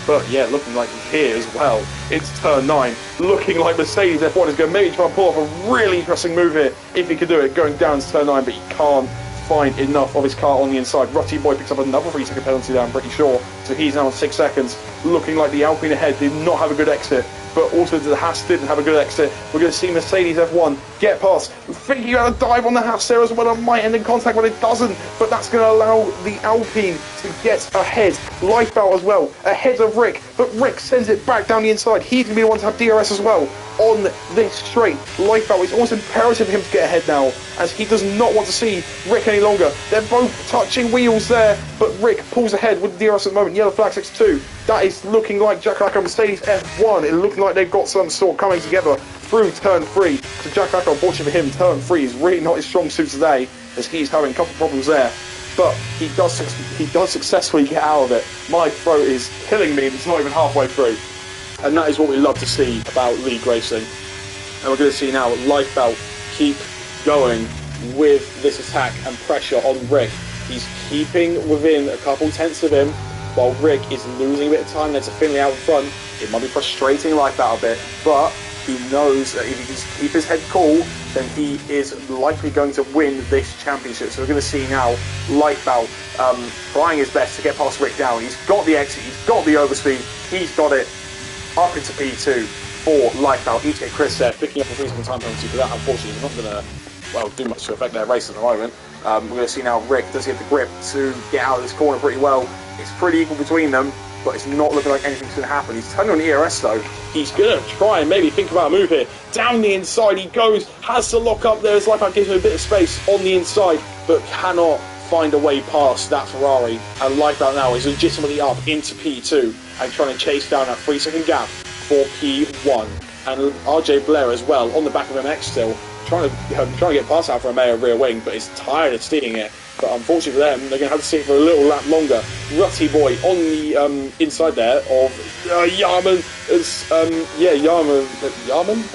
But yeah, looking like here as well, it's turn 9. Looking like Mercedes F1 is going to maybe try and pull off a really interesting move here, if he could do it, going down to turn 9, but he can't find enough of his car on the inside. Rutty Boy picks up another 3-second penalty there, I'm pretty sure. So he's now on 6 seconds. Looking like the Alpine ahead did not have a good exit, but also the Haas didn't have a good exit. We're going to see Mercedes F1 get past, thinking about a dive on the Haas there as well. It might end in contact, but it doesn't. But that's going to allow the Alpine to get ahead. Lifebout as well, ahead of Rick. But Rick sends it back down the inside. He's going to be the one to have DRS as well on this straight. Lifebout, it's almost imperative for him to get ahead now, as he does not want to see Rick any longer. They're both touching wheels there, but Rick pulls ahead with DRS at the moment. Yellow flag 6-2. That is looking like Jack Lacker and Mercedes F1. It's looking like they've got some sort coming together through turn 3. So Jack Lacker, unfortunately for him, turn 3 is really not his strong suit today, as he's having a couple of problems there. But he does successfully get out of it. My throat is killing me, and it's not even halfway through. And that is what we love to see about league racing. And we're going to see now Lifebout keep going with this attack and pressure on Rick. He's keeping within a couple tenths of him, while Rick is losing a bit of time there to Finley out in front. It might be frustrating Lifebout a bit, but he knows that if he can keep his head cool, then he is likely going to win this championship. So we're going to see now Lifebout trying his best to get past Rick down. He's got the exit, he's got the overspeed, he's got it up into P2 for Lifebout. EJ Chris there picking up a 3-second time penalty, but that unfortunately is not going to do much to affect their race at the moment. We're going to see now Rick does get the grip to get out of this corner pretty well. It's pretty equal between them, but it's not looking like anything's going to happen. He's turning on the ERS though. He's going to try and maybe think about a move here. Down the inside he goes, has to lock up there as Lifebout gives him a bit of space on the inside, but cannot find a way past that Ferrari. And Lifebout now is legitimately up into P2 and trying to chase down that 3-second gap for P1. And RJ Blair as well on the back of MX still, trying to get past Alfa Romeo rear wing, but is tired of stealing it. But unfortunately for them, they're going to have to see it for a little lap longer. Rutty Boy on the inside there of Yarman. Yarman?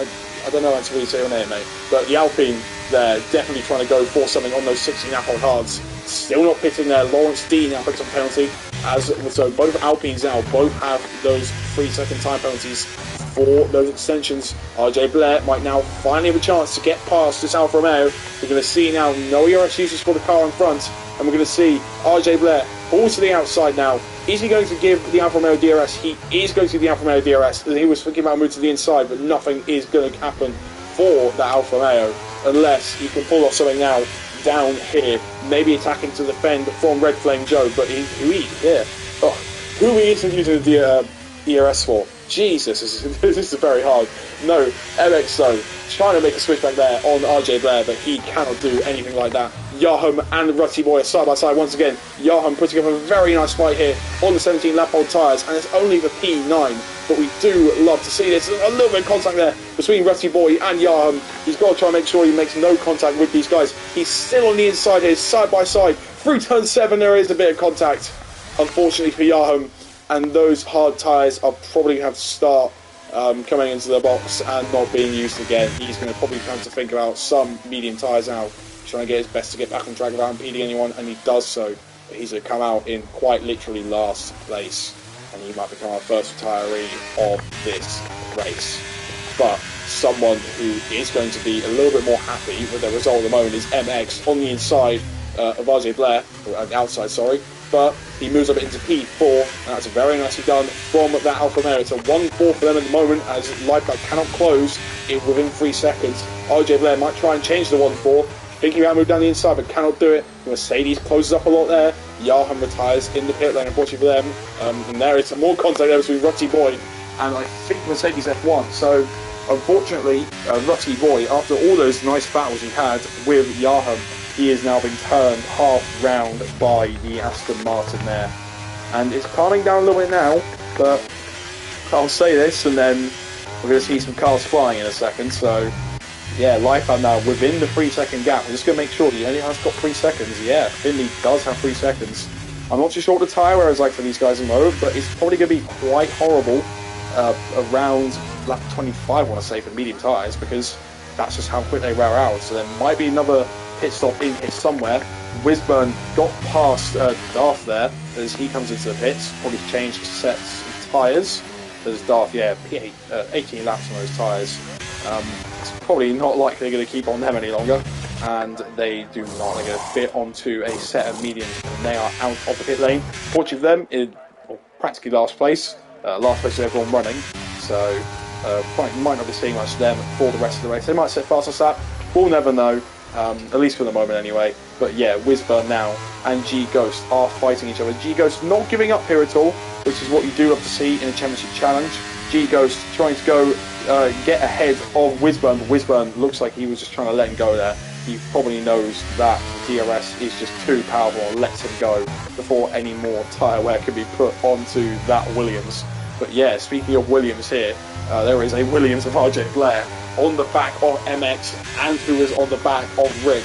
I don't know how to really say your name, mate. But the Alpine there, definitely trying to go for something on those 16 Apple hards. Still not pitting there. Lawrence D now picks up a penalty. So both Alpines now both have those 3-second time penalties for those extensions. RJ Blair might now finally have a chance to get past this Alfa Romeo. We're going to see now no ERS uses for the car in front, and we're going to see RJ Blair pulls to the outside now. Is he going to give the Alfa Romeo DRS? He is going to give the Alfa Romeo DRS. He was thinking about a move to the inside, but nothing is going to happen for that Alfa Romeo unless he can pull off something now down here, maybe attacking to defend from Red Flame Joe. But who he isn't using the ERS for? Jesus, this is very hard. No, MX though, trying to make a switch back there on RJ Blair, but he cannot do anything like that. Yaham and Rutty Boy are side by side once again. Yaham putting up a very nice fight here on the 17 lap old tyres, and it's only the P9, but we do love to see this. A little bit of contact there between Rutty Boy and Yaham. He's got to try and make sure he makes no contact with these guys. He's still on the inside here, side by side. Through turn 7, there is a bit of contact, unfortunately for Yaham. And those hard tyres are probably going to have to start coming into the box and not being used again. He's going to probably have to think about some medium tyres now, trying to get his best to get back on track without impeding anyone, and he does so. But he's going to come out in quite literally last place, and he might become our first retiree of this race. But someone who is going to be a little bit more happy with the result at the moment is MX on the inside of RJ Blair, or the outside, sorry. But he moves up into P4, and that's very nicely done from that Alfa Romeo. It's a 1-4 for them at the moment, as Lifebout cannot close within 3 seconds. RJ Blair might try and change the 1-4, thinking about moving down the inside, but cannot do it. Mercedes closes up a lot there. Yahan retires in the pit lane, unfortunately for them. And there is some more contact there between Rutty Boy and I think Mercedes F1. So, unfortunately, Rutty Boy, after all those nice battles he had with Yahan, he is now being turned half round by the Aston Martin there. And it's calming down a little bit now, but I'll say this and then we're going to see some cars flying in a second. So, yeah, Lifeout now within the 3-second gap. I'm just going to make sure that he only has got 3 seconds. Yeah, Finley does have 3 seconds. I'm not too sure what the tyre wear is like for these guys in the moment, but it's probably going to be quite horrible around lap 25, I want to say, for the medium tyres, because that's just how quick they wear out. So there might be another pit stop in here somewhere. Wisburn got past Darth there as he comes into the pits, probably changed sets of tyres. There's Darth, yeah, P8, 18 laps on those tyres. It's probably not likely they're going to keep on them any longer, and they do not. They're going to fit onto a set of mediums, and they are out of the pit lane. Fortunately for them, in practically last place with everyone running, so might not be seeing much of them for the rest of the race. They might set fast on that, we'll never know, at least for the moment anyway. But yeah, Wisburn now and G-Ghost are fighting each other. G-Ghost not giving up here at all, which is what you do love to see in a championship challenge. G-Ghost trying to go get ahead of Wisburn, but Wisburn looks like he was just trying to let him go there. He probably knows that the DRS is just too powerful and lets him go before any more tyre wear can be put onto that Williams. But yeah, speaking of Williams here, there is a Williams of RJ Blair on the back of MX and who is on the back of Rick.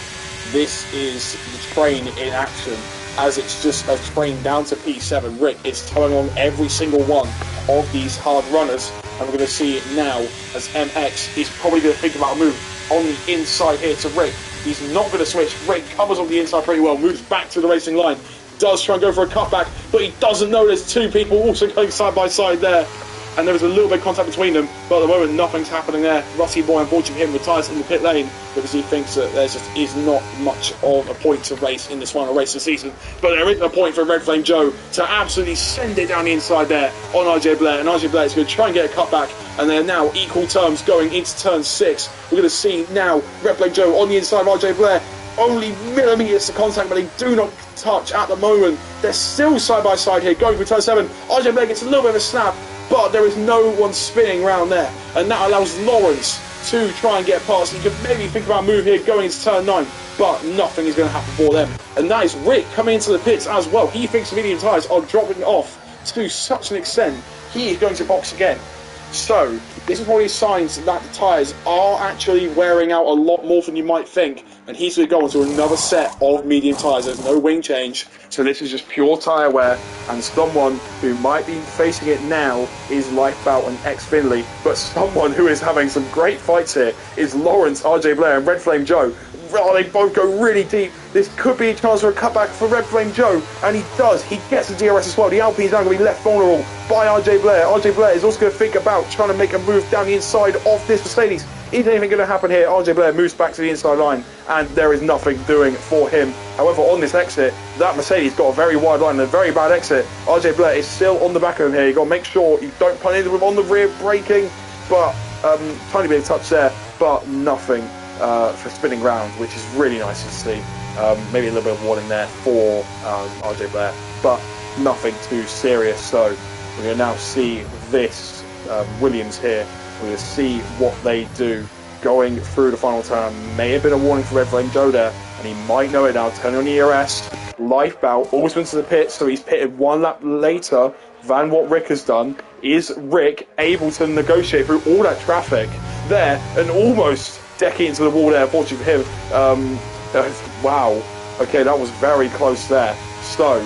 This is the train in action, as it's just a train down to P7. Rick is towing along every single one of these hard runners, and we're going to see it now as MX is probably going to think about a move on the inside here to Rick. He's not going to switch. Rick covers on the inside pretty well, moves back to the racing line, does try and go for a cutback, but he doesn't know there's two people also going side by side there. And there was a little bit of contact between them, but at the moment nothing's happening there. Rutty Boy, unfortunately for him, retires in the pit lane because he thinks that there just is not much of a point to race in this final race of the season. But there isn't a point for Red Flame Joe to absolutely send it down the inside there on RJ Blair, and RJ Blair is going to try and get a cutback, and they're now equal terms going into turn 6. We're going to see now Red Flame Joe on the inside of RJ Blair. Only millimetres to contact, but they do not touch at the moment. They're still side by side here, going for turn 7. RJ Blair gets a little bit of a snap, but there is no one spinning around there, and that allows Lawrence to try and get past. He could maybe think about a move here going into turn 9, but nothing is going to happen for them. And that is Rick coming into the pits as well. He thinks the medium tyres are dropping off to such an extent, he is going to box again. So, this is probably signs that the tyres are actually wearing out a lot more than you might think, and he's going to go into another set of medium tyres. There's no wing change, so this is just pure tyre wear, and someone who might be facing it now is Lifebout and ex-Finley, but someone who is having some great fights here is Lawrence, RJ Blair and Red Flame Joe. Oh, they both go really deep. This could be a chance for a cutback for Red Flame Joe, and he does. He gets the DRS as well. The Alpine's now going to be left vulnerable by RJ Blair. RJ Blair is also going to think about trying to make a move down the inside of this Mercedes. Is anything going to happen here? RJ Blair moves back to the inside line, and there is nothing doing for him. However, on this exit, that Mercedes got a very wide line and a very bad exit. RJ Blair is still on the back of him here. You've got to make sure you don't punt into him on the rear braking, but tiny bit of touch there, but nothing for spinning round, which is really nice to see. Maybe a little bit of warning there for RJ Blair, but nothing too serious. So we're going to now see this Williams here. We're going to see what they do going through the final turn. May have been a warning for Red Flame Joe there, and he might know it now. Turning on the ERS, Lifebout almost went to the pit, so he's pitted one lap later than what Rick has done. Is Rick able to negotiate through all that traffic there and almost decking into the wall there, unfortunately for him? Wow, okay, that was very close there. So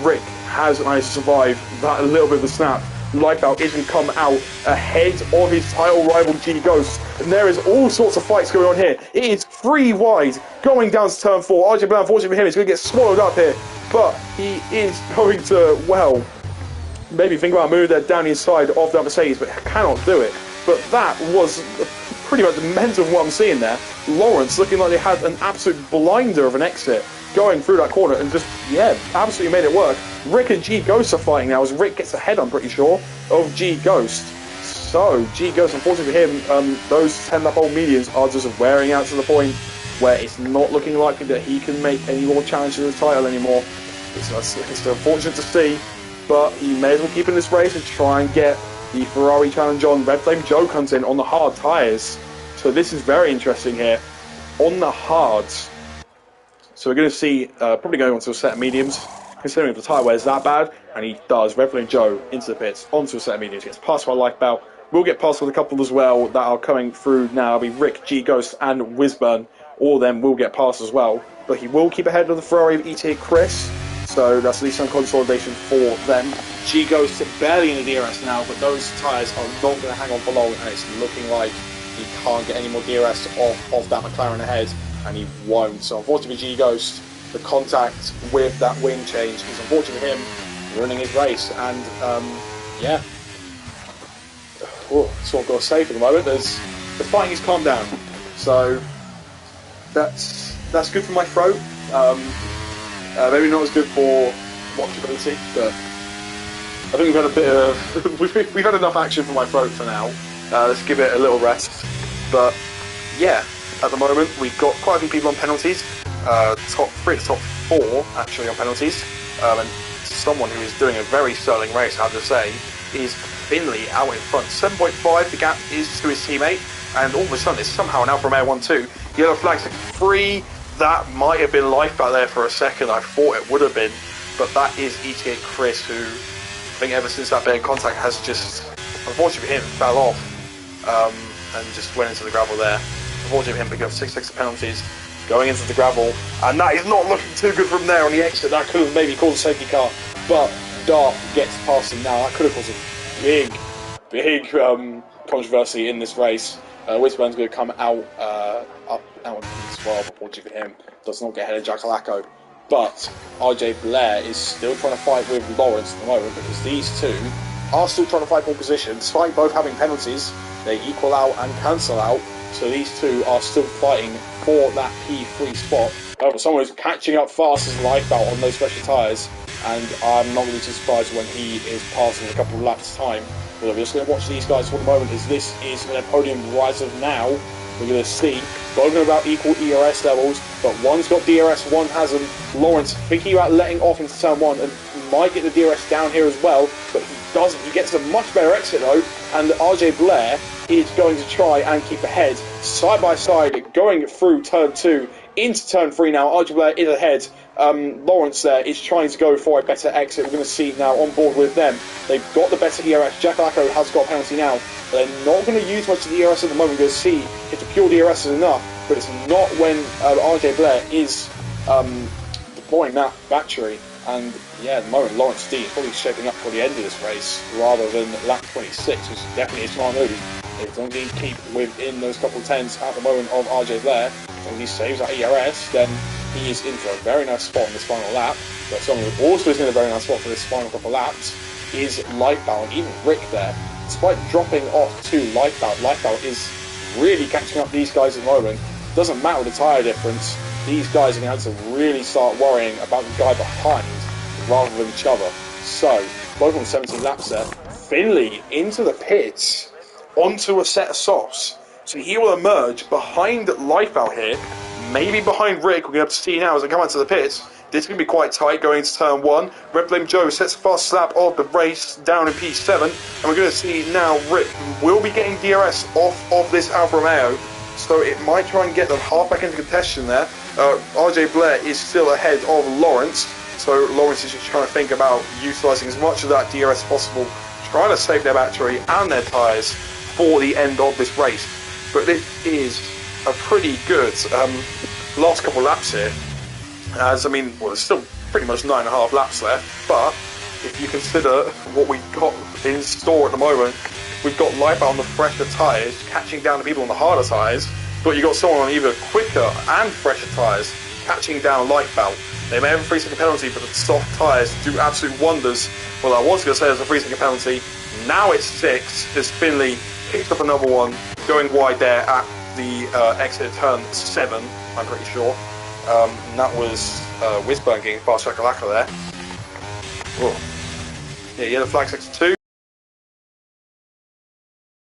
Rick has managed to survive that a little bit of a snap. Lifebout isn't come out ahead of his title rival G-Ghost, and there is all sorts of fights going on here. It is 3 wide going down to turn 4. RJ Blair, unfortunately for him, is going to get swallowed up here, but he is going to, well, maybe think about a move there down the inside of that Mercedes, but cannot do it. But that was pretty much mental from what I'm seeing there. Lawrence looking like they had an absolute blinder of an exit going through that corner and just, yeah, absolutely made it work. Rick and G-Ghost are fighting now as Rick gets ahead, I'm pretty sure, of G-Ghost. So, G-Ghost, unfortunately for him, those 10-lap-old mediums are just wearing out to the point where it's not looking likely that he can make any more challenges to the title anymore. It's unfortunate to see, but he may as well keep in this race and try and get the Ferrari challenge on. Red Flame Joe comes in on the hard tyres, so this is very interesting here. On the hards, so we're going to see probably going on to a set of mediums, considering if the tyre wear is that bad, and he does. Red Flame Joe into the pits, onto a set of mediums, gets past by Lifebout. We'll get past with a couple as well that are coming through now. It'll be Rick, G-Ghost, and Whizburn. All of them will get past as well, but he will keep ahead of the Ferrari of ETA Chris, so that's at least some consolidation for them. G-Ghost barely in the DRS now, but those tyres are not going to hang on for long, and it's looking like he can't get any more DRS off that McLaren ahead, and he won't. So unfortunately for G-Ghost, the contact with that wing change is unfortunately him ruining his race, and yeah. That's what I've got to say for the moment. The fighting has calmed down, so that's good for my throat. Maybe not as good for watchability, but I think we've had a bit of we've had enough action for my throat for now. Let's give it a little rest. But yeah, at the moment we've got quite a few people on penalties. Top 3 to top 4 actually on penalties, and someone who is doing a very sterling race, I have to say, is Finley out in front. 7.5 the gap is to his teammate, and all of a sudden it's somehow an Alfa Romeo 1-2. Yellow flag's like 3. That might have been life back there for a second. I thought it would have been, but that is ETA Chris, who I think ever since that bit of contact has just, unfortunately for him, fell off and just went into the gravel there. Unfortunately for him, picking up 6 penalties, going into the gravel, and that is not looking too good from there on the exit. That could have maybe caused a safety car, but Darth gets past him now. That could have caused a big controversy in this race. Whizburn's going to come out as well, but fortunately for him, does not get ahead of Jackalacco. But RJ Blair is still trying to fight with Lawrence at the moment, because these two are still trying to fight for position, despite both having penalties. They equal out and cancel out, so these two are still fighting for that P3 spot. However, someone who's catching up fast is Lifebout on those special tyres, and I'm not really too surprised when he is passing in a couple of laps' time. But we're just going to watch these guys for the moment, as this is their podium rise of now. We're going to see both are about equal ERS levels, but one's got DRS, one hasn't. Lawrence thinking about letting off into turn 1 and might get the DRS down here as well, but he doesn't. He gets a much better exit though, and RJ Blair is going to try and keep ahead, side by side, going through turn 2 into turn 3 now. RJ Blair is ahead. Lawrence there is trying to go for a better exit. We're going to see now on board with them. They've got the better ERS. Jackalacco has got a penalty now. They're not going to use much of the ERS at the moment. We're going to see if the pure DRS is enough, but it's not when RJ Blair is deploying that battery. And yeah, at the moment, Lawrence D is probably shaping up for the end of this race rather than lap 26, which is definitely a smart move. As long as he keep within those couple tenths at the moment of RJ Blair, as long as he saves that ERS, then he is in for a very nice spot in this final lap. But someone who also is in a very nice spot for this final couple laps is Lifebout, and even Rick there. Despite dropping off to Lifebout is really catching up these guys at the moment. Doesn't matter the tyre difference, these guys are going to have to really start worrying about the guy behind rather than each other. So, both on 17 laps there. Finley into the pits, onto a set of softs. So he will emerge behind Lifebout here, maybe behind Rick. We're going to have to see now as they come out to the pits. This is going to be quite tight going into turn 1. Red Flame Joe sets the fast lap of the race down in P7. And we're going to see now Rick will be getting DRS off of this Alfa Romeo. So it might try and get them half back into contention there. RJ Blair is still ahead of Lawrence. So Lawrence is just trying to think about utilising as much of that DRS as possible, trying to save their battery and their tyres for the end of this race. But this is a pretty good last couple laps here. As I mean, well, there's still pretty much 9.5 laps left, but if you consider what we've got in store at the moment, we've got Lifebout on the fresher tyres, catching down the people on the harder tyres, but you've got someone on either quicker and fresher tyres, catching down Lifebout. They may have a 3-second penalty, but the soft tyres do absolute wonders. Well, I was going to say there's a 3-second penalty, now it's 6, as Finley picks up another one, going wide there at the exit turn 7, I'm pretty sure. And that was Whizburn getting past Jackalacco there. Whoa. Yeah, yellow flag sector 2.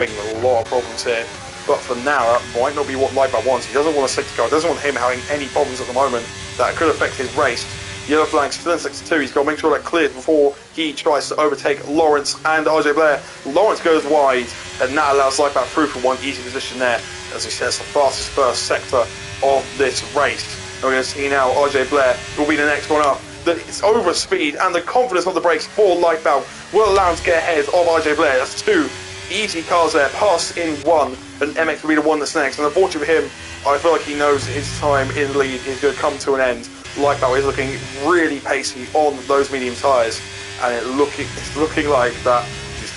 Making a lot of problems here But for now, that might not be what Lightbow wants. He doesn't want a safety car, doesn't want him having any problems at the moment that could affect his race. Yellow flag still in sector 2. He's got to make sure that clears before he tries to overtake Lawrence and RJ Blair. Lawrence goes wide, and that allows Lightbow through for one easy position there, as he sets the fastest first sector of this race. And we're going to see now RJ Blair will be the next one up. It's over speed, and the confidence of the brakes for Lightbow will allow him to get ahead of RJ Blair. That's two easy cars there, passed in one, and MX will be the one that's next. And unfortunately for him, I feel like he knows his time in the lead is going to come to an end. Lightbow is looking really pacey on those medium tyres, and it's looking like that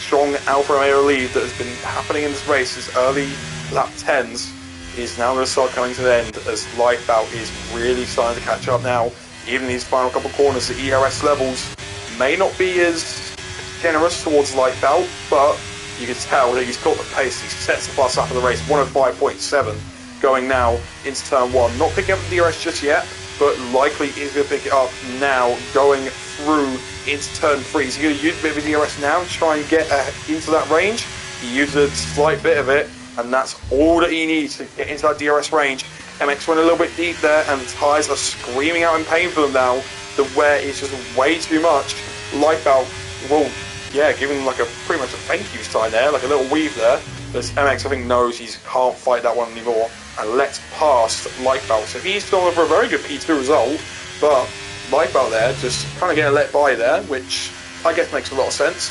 strong Alfa Romeo lead that has been happening in this race, this early lap 10s, is now going to start coming to the end, as Lightbow is really starting to catch up now. Even in these final couple of corners, the ERS levels may not be as generous towards Lightbow, but you can tell that he's got the pace. He sets the fast lap of the race, 105.7, going now into turn 1. Not picking up the DRS just yet, but likely is going to pick it up now, going through into turn 3. He's going to use a bit of DRS now to try and get into that range. He used a slight bit of it, and that's all that he needs to get into that DRS range. MX went a little bit deep there, and the tyres are screaming out in pain for them now. The wear is just way too much. Lightbow will, give him like pretty much a thank you sign there, like a little weave there. As MX, I think, knows he can't fight that one anymore, and lets past Lightbow. So he's gone for a very good P2 result, but Lightbow there just kind of getting let by there, which I guess makes a lot of sense.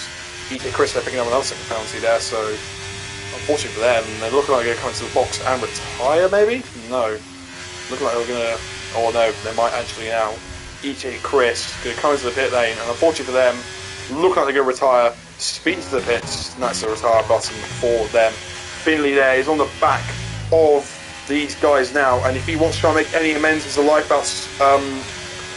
EJ Chris, they're picking up another second penalty there, so unfortunately for them, they're looking like they're going to come into the box and retire, maybe? No. Looking like they're going to... Oh no, they might actually now. EJ Chris going to come into the pit lane, and unfortunately for them, looking like they're going to retire, speed to the pits, and that's the retire button for them. Finley there is on the back of these guys now, and if he wants to try and make any amends to the Lightbow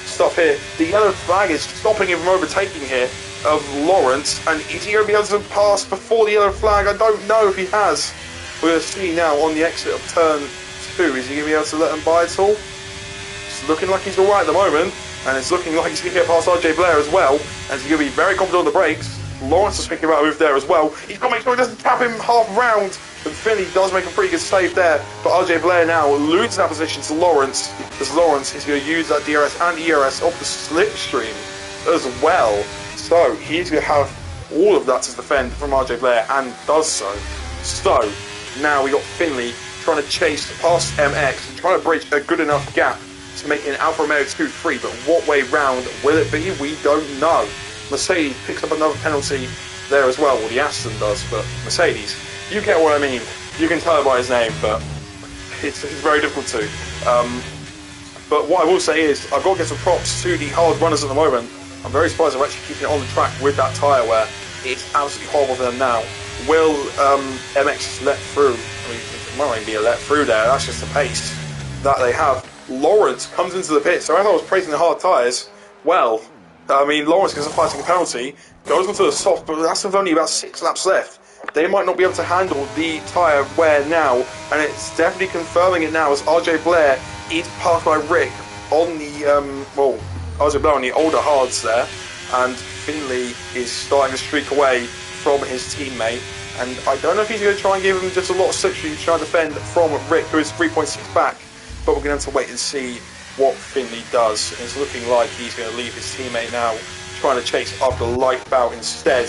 stuff here, the yellow flag is stopping him from overtaking here of Lawrence, and is he going to be able to pass before the yellow flag? I don't know if he has. We're going to see now on the exit of turn 2, is he going to be able to let him by at all? It's looking like he's alright at the moment, and it's looking like he's going to get past RJ Blair as well, and he's going to be very confident on the brakes. Lawrence is thinking about a move there as well. He's got to make sure he doesn't tap him half round, and Finley does make a pretty good save there, but RJ Blair now loses that position to Lawrence, as Lawrence is going to use that DRS and ERS of the slipstream as well. So he's going to have all of that to defend from RJ Blair, and does so. So now we got Finley trying to chase past MX and trying to bridge a good enough gap to make an Alfa Romeo 2-3, but what way round will it be? We don't know. Mercedes picks up another penalty there as well. Well, the Aston does, but Mercedes, you get what I mean. You can tell by his name, but it's very difficult to. But what I will say is, I've got to get some props to the hard runners at the moment. I'm very surprised they're actually keeping it on the track with that tyre wear. It's absolutely horrible for them now. Will MX let through? I mean, it might not even be a let through there, that's just the pace that they have. Lawrence comes into the pit, so as I was praising the hard tyres, well, I mean, Lawrence gets a fighting penalty, goes onto the soft, but that's with only about 6 laps left. They might not be able to handle the tyre wear now, and it's definitely confirming it now as RJ Blair is passed by Rick on the, RJ Blair on the older hards there, and Finley is starting to streak away from his teammate, and I don't know if he's going to try and give him just a lot of slipstream to try and defend from Rick, who is 3.6 back, but we're going to have to wait and see what Finley does. It's looking like he's going to leave his teammate now, trying to chase after Lightbow instead.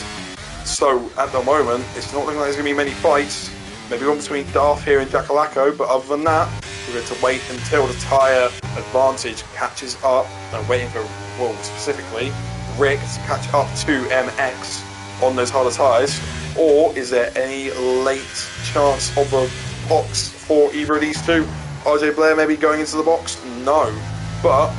So at the moment, it's not looking like there's going to be many fights. Maybe one between Darth here and Jackalacco, but other than that, we're going to wait until the tyre advantage catches up. I'm waiting for, well, specifically, Rick to catch up to MX on those harder tyres. Or is there any late chance of a box for either of these two? RJ Blair maybe going into the box? No. But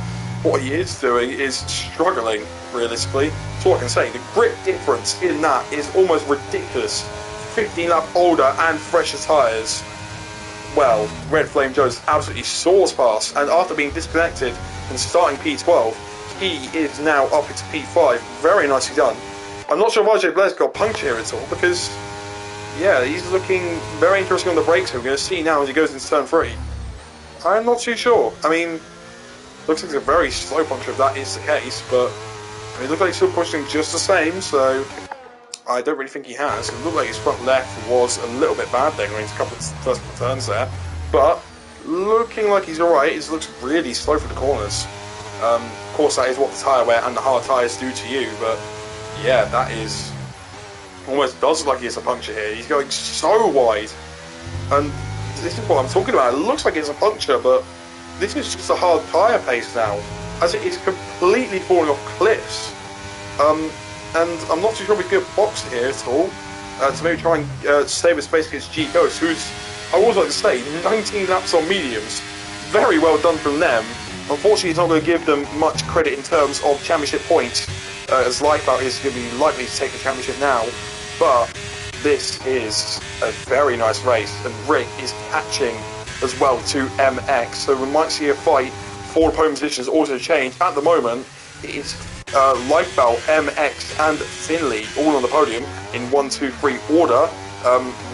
what he is doing is struggling, realistically. That's all I can say. The grip difference in that is almost ridiculous. 15 lap older and fresher tyres. Well, Red Flame Joe's absolutely soars past, and after being disconnected and starting P12, he is now up into P5. Very nicely done. I'm not sure if RJ Blair's got a puncture here at all, because, yeah, he's looking very interesting on the brakes. We're going to see now as he goes into turn 3. I'm not too sure. I mean, looks like it's a very slow puncture if that is the case, but I mean, it looks like he's still pushing just the same, so I don't really think he has. It looked like his front left was a little bit bad there, going into a couple of first turns there. But looking like he's alright. It looks really slow for the corners. Of course, that is what the tyre wear and the hard tyres do to you, but yeah, that is almost does look like he has a puncture here. He's going so wide, and this is what I'm talking about. It looks like it's a puncture, but this is just a hard tyre pace now, as it is completely falling off cliffs. And I'm not too sure if we could box here at all, to maybe try and save a space against G Ghost, who's, I always like to say, 19 laps on mediums. Very well done from them. Unfortunately, it's not going to give them much credit in terms of championship points, as Lifeboat is going to be likely to take the championship now. But this is a very nice race, and Rick is catching as well to MX, so we might see a fight for the podium positions also change. At the moment, it's Lifeboat, MX and Finley all on the podium in 1, 2, 3 order.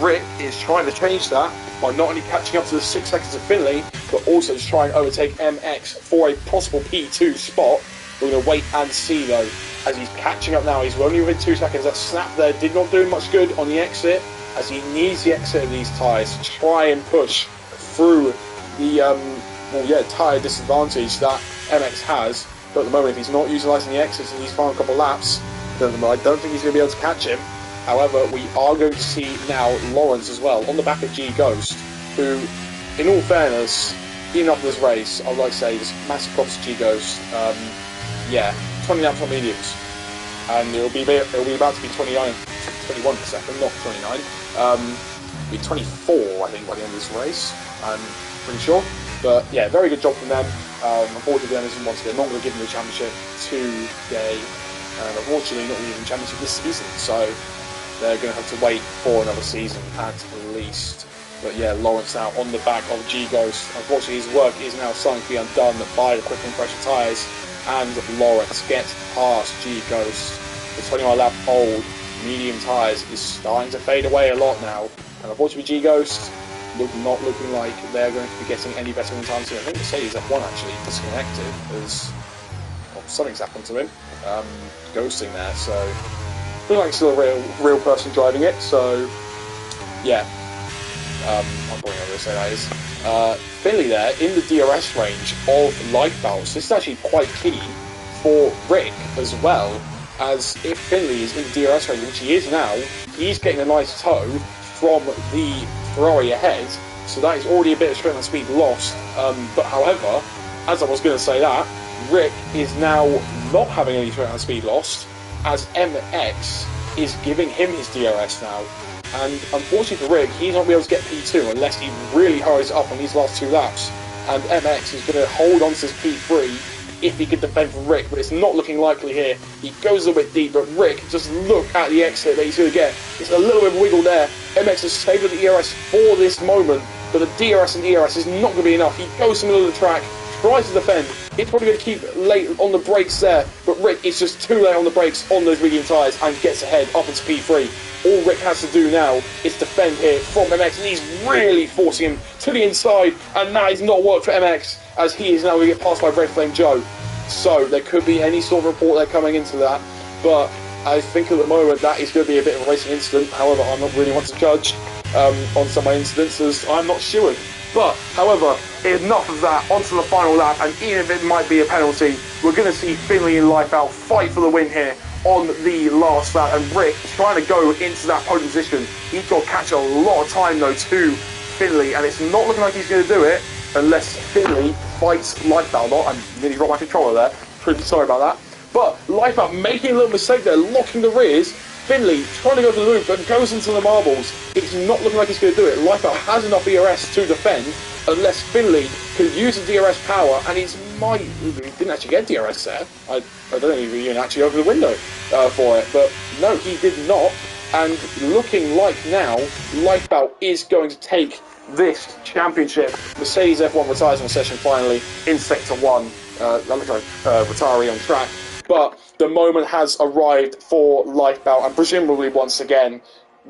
Rick is trying to change that by not only catching up to the 6 seconds of Finley, but also to try and overtake MX for a possible P2 spot. We're going to wait and see though, as he's catching up now. He's only within 2 seconds. That snap there did not do much good on the exit, as he needs the exit of these tyres to try and push through the tyre disadvantage that MX has. But at the moment, if he's not utilising the exits in these final couple of laps, then I don't think he's going to be able to catch him. However, we are going to see now Lawrence as well, on the back of G Ghost, who, in all fairness, even after this race, I would like to say this massive props to G Ghost. 20 laps on mediums, and it'll be about to be 21 in a second, not 29. It'll be 24, I think, by the end of this race. I'm pretty sure. But yeah, very good job from them. Unfortunately, once again, not going to give them the championship today, and unfortunately, not even the championship this season. So they're going to have to wait for another season at least. But yeah, Lawrence now on the back of G Ghost. Unfortunately, his work is now starting to be undone by the quick pressure tyres, and Lawrence gets past G Ghost. The 21 lap old medium tyres is starting to fade away a lot now, and unfortunately, G Ghost not looking like they're going to be getting any better in time soon. I think Mercedes F1 actually disconnected as something's happened to him, ghosting there. So looks like still a real person driving it. So yeah, I'm probably not going to say that is Finley there in the DRS range of Lifeboat. So this is actually quite key for Rick as well, as if Finley is in the DRS range, which he is now, he's getting a nice tow from the Ferrari ahead, so that is already a bit of strength and speed lost. But however, as I was going to say that, Rick is now not having any strength and speed lost, as MX is giving him his DRS now. And unfortunately for Rick, he's not going to be able to get P2 unless he really hurries up on these last 2 laps. And MX is going to hold on to his P3 if he can defend from Rick, but it's not looking likely here. He goes a little bit deep, but Rick, just look at the exit that he's going to get. It's a little bit of wiggle there. MX has saved the ERS for this moment, but the DRS and ERS is not going to be enough. He goes to the middle of the track, tries to defend. It's probably going to keep late on the brakes there, but Rick is just too late on the brakes on those medium tyres and gets ahead up into P3. All Rick has to do now is defend here from MX, and he's really forcing him to the inside, and that is not work for MX, as he is now going to get passed by Red Flame Joe. So there could be any sort of report there coming into that, but I think at the moment that is going to be a bit of a racing incident. However, I'm not really one to judge on some of my incidents, as I'm not sure. But, however, enough of that, onto the final lap, and even if it might be a penalty, we're going to see Finley and Lifeboat fight for the win here on the last lap, and Rick trying to go into that podium position. He's got to catch a lot of time though to Finley, and it's not looking like he's going to do it unless Finley fights Lifeboat a lot. I nearly dropped my controller there, pretty sorry about that. But Lifeboat making a little mistake there, locking the rears. Finley trying to go for the loop, but goes into the marbles. It's not looking like he's going to do it. Lifeboat has enough ERS to defend, unless Finley can use the DRS power, and he didn't actually get DRS there. I don't think he even actually opened the window for it, but no, he did not. And looking like now, Lifeboat is going to take this championship. Mercedes F1 retires on session finally in Sector 1. That looks like retiree on track. But the moment has arrived for Lifeboat, and presumably once again,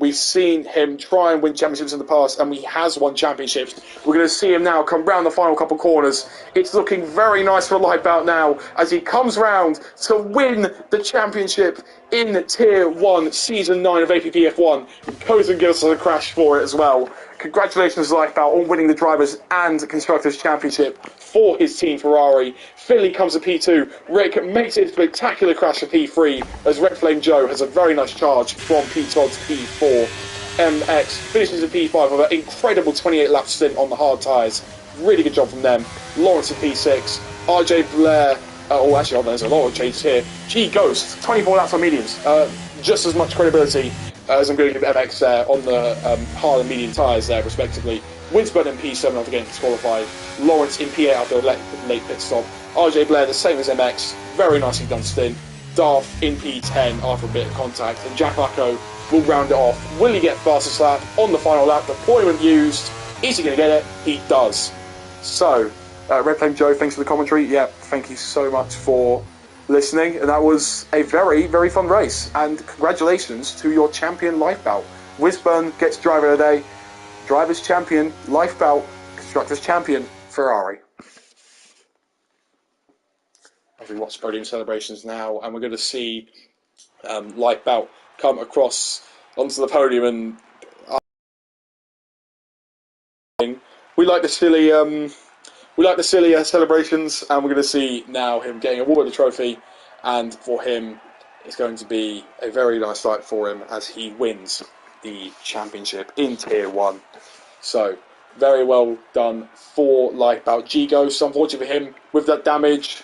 We've seen him try and win championships in the past, and he has won championships. We're going to see him now come round the final couple corners. It's looking very nice for Lightbout now as he comes round to win the championship in Tier 1, Season 9 of APPF1. Kozen gives us a crash for it as well. Congratulations, Lightbout, on winning the Drivers' and Constructors' Championship for his team Ferrari. Finley comes to P2. Rick makes it a spectacular crash for P3 as Red Flame Joe has a very nice charge from P12 to P4. MX finishes at P5 with an incredible 28-lap stint on the hard tyres. Really good job from them. Lawrence at P6. RJ Blair. There's a lot of changes here. G Ghost, 24 laps on mediums. Just as much credibility as I'm going to give MX there on the hard and medium tyres there, respectively. Winsburn in P7 after getting disqualified. Lawrence in P8 after a late pit stop. RJ Blair, the same as MX. Very nicely done stint. Darth in P10 after a bit of contact. And Jack Lacko will round it off. Will he get fastest lap on the final lap? Deployment used. Is he going to get it? He does. So, Red Flame Joe, thanks for the commentary. Yeah, thank you so much for listening. And that was a very, very fun race. And congratulations to your champion Lifebout. Wisburn gets driver of the day. Drivers champion, Lifebout, Constructors champion, Ferrari. As we watch podium celebrations now, and we're going to see Lifebout come across onto the podium, and we like the silly celebrations, and we're going to see now him getting awarded the trophy, and for him, it's going to be a very nice night for him as he wins the championship in Tier 1. So, very well done for Lifebout. G-Ghost, unfortunately for him, with that damage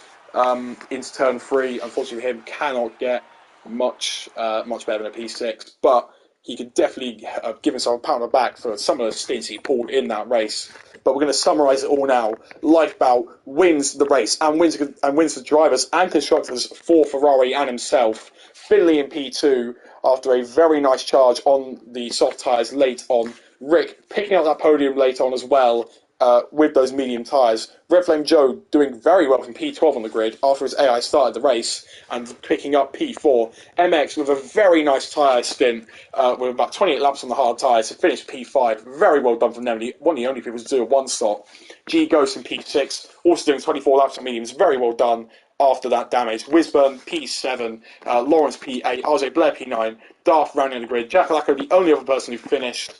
into turn 3, unfortunately for him, cannot get much better than a P6, but he could definitely give himself a pat on the back for some of the stints he pulled in that race. But we're going to summarise it all now. Lifebout wins the race and wins the drivers and constructors for Ferrari and himself. Finley in P2 after a very nice charge on the soft tyres late on. Rick picking up that podium late on as well with those medium tyres. Red Flame Joe doing very well from P12 on the grid after his AI started the race and picking up P4. MX with a very nice tyre stint with about 28 laps on the hard tyres to finish P5. Very well done from them. One of the only people to do a one stop. G Ghost in P6 also doing 24 laps on mediums. Very well done after that damage. Wisburn P7, Lawrence P8, RJ Blair P9, Darth rounding the grid. Jack Lacko, the only other person who finished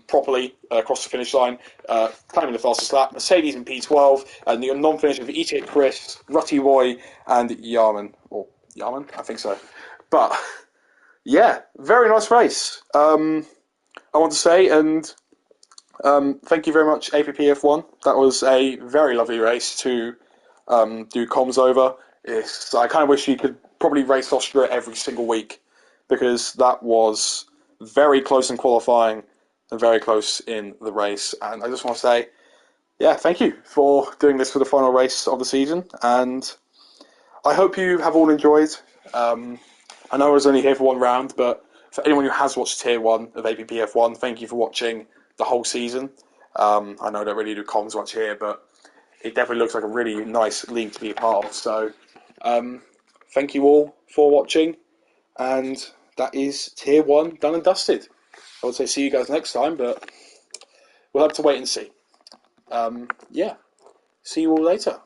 properly across the finish line, claiming the fastest lap. Mercedes in P12, and the non-finisher of ETA Chris, Rutty Roy, and Yarman. Or Yarman? I think so. But, yeah, very nice race. I want to say, and thank you very much, APPF1. That was a very lovely race to do comms over. I kind of wish you could probably race Austria every single week, because that was very close in qualifying and very close in the race. And I just want to say, yeah, thank you for doing this for the final race of the season. And I hope you have all enjoyed. I know I was only here for one round, but for anyone who has watched Tier 1 of APPF1, thank you for watching the whole season. I know I don't really do comms much here, but it definitely looks like a really nice league to be a part of. So thank you all for watching. And that is Tier 1 done and dusted. I would say see you guys next time, but we'll have to wait and see. Yeah, see you all later.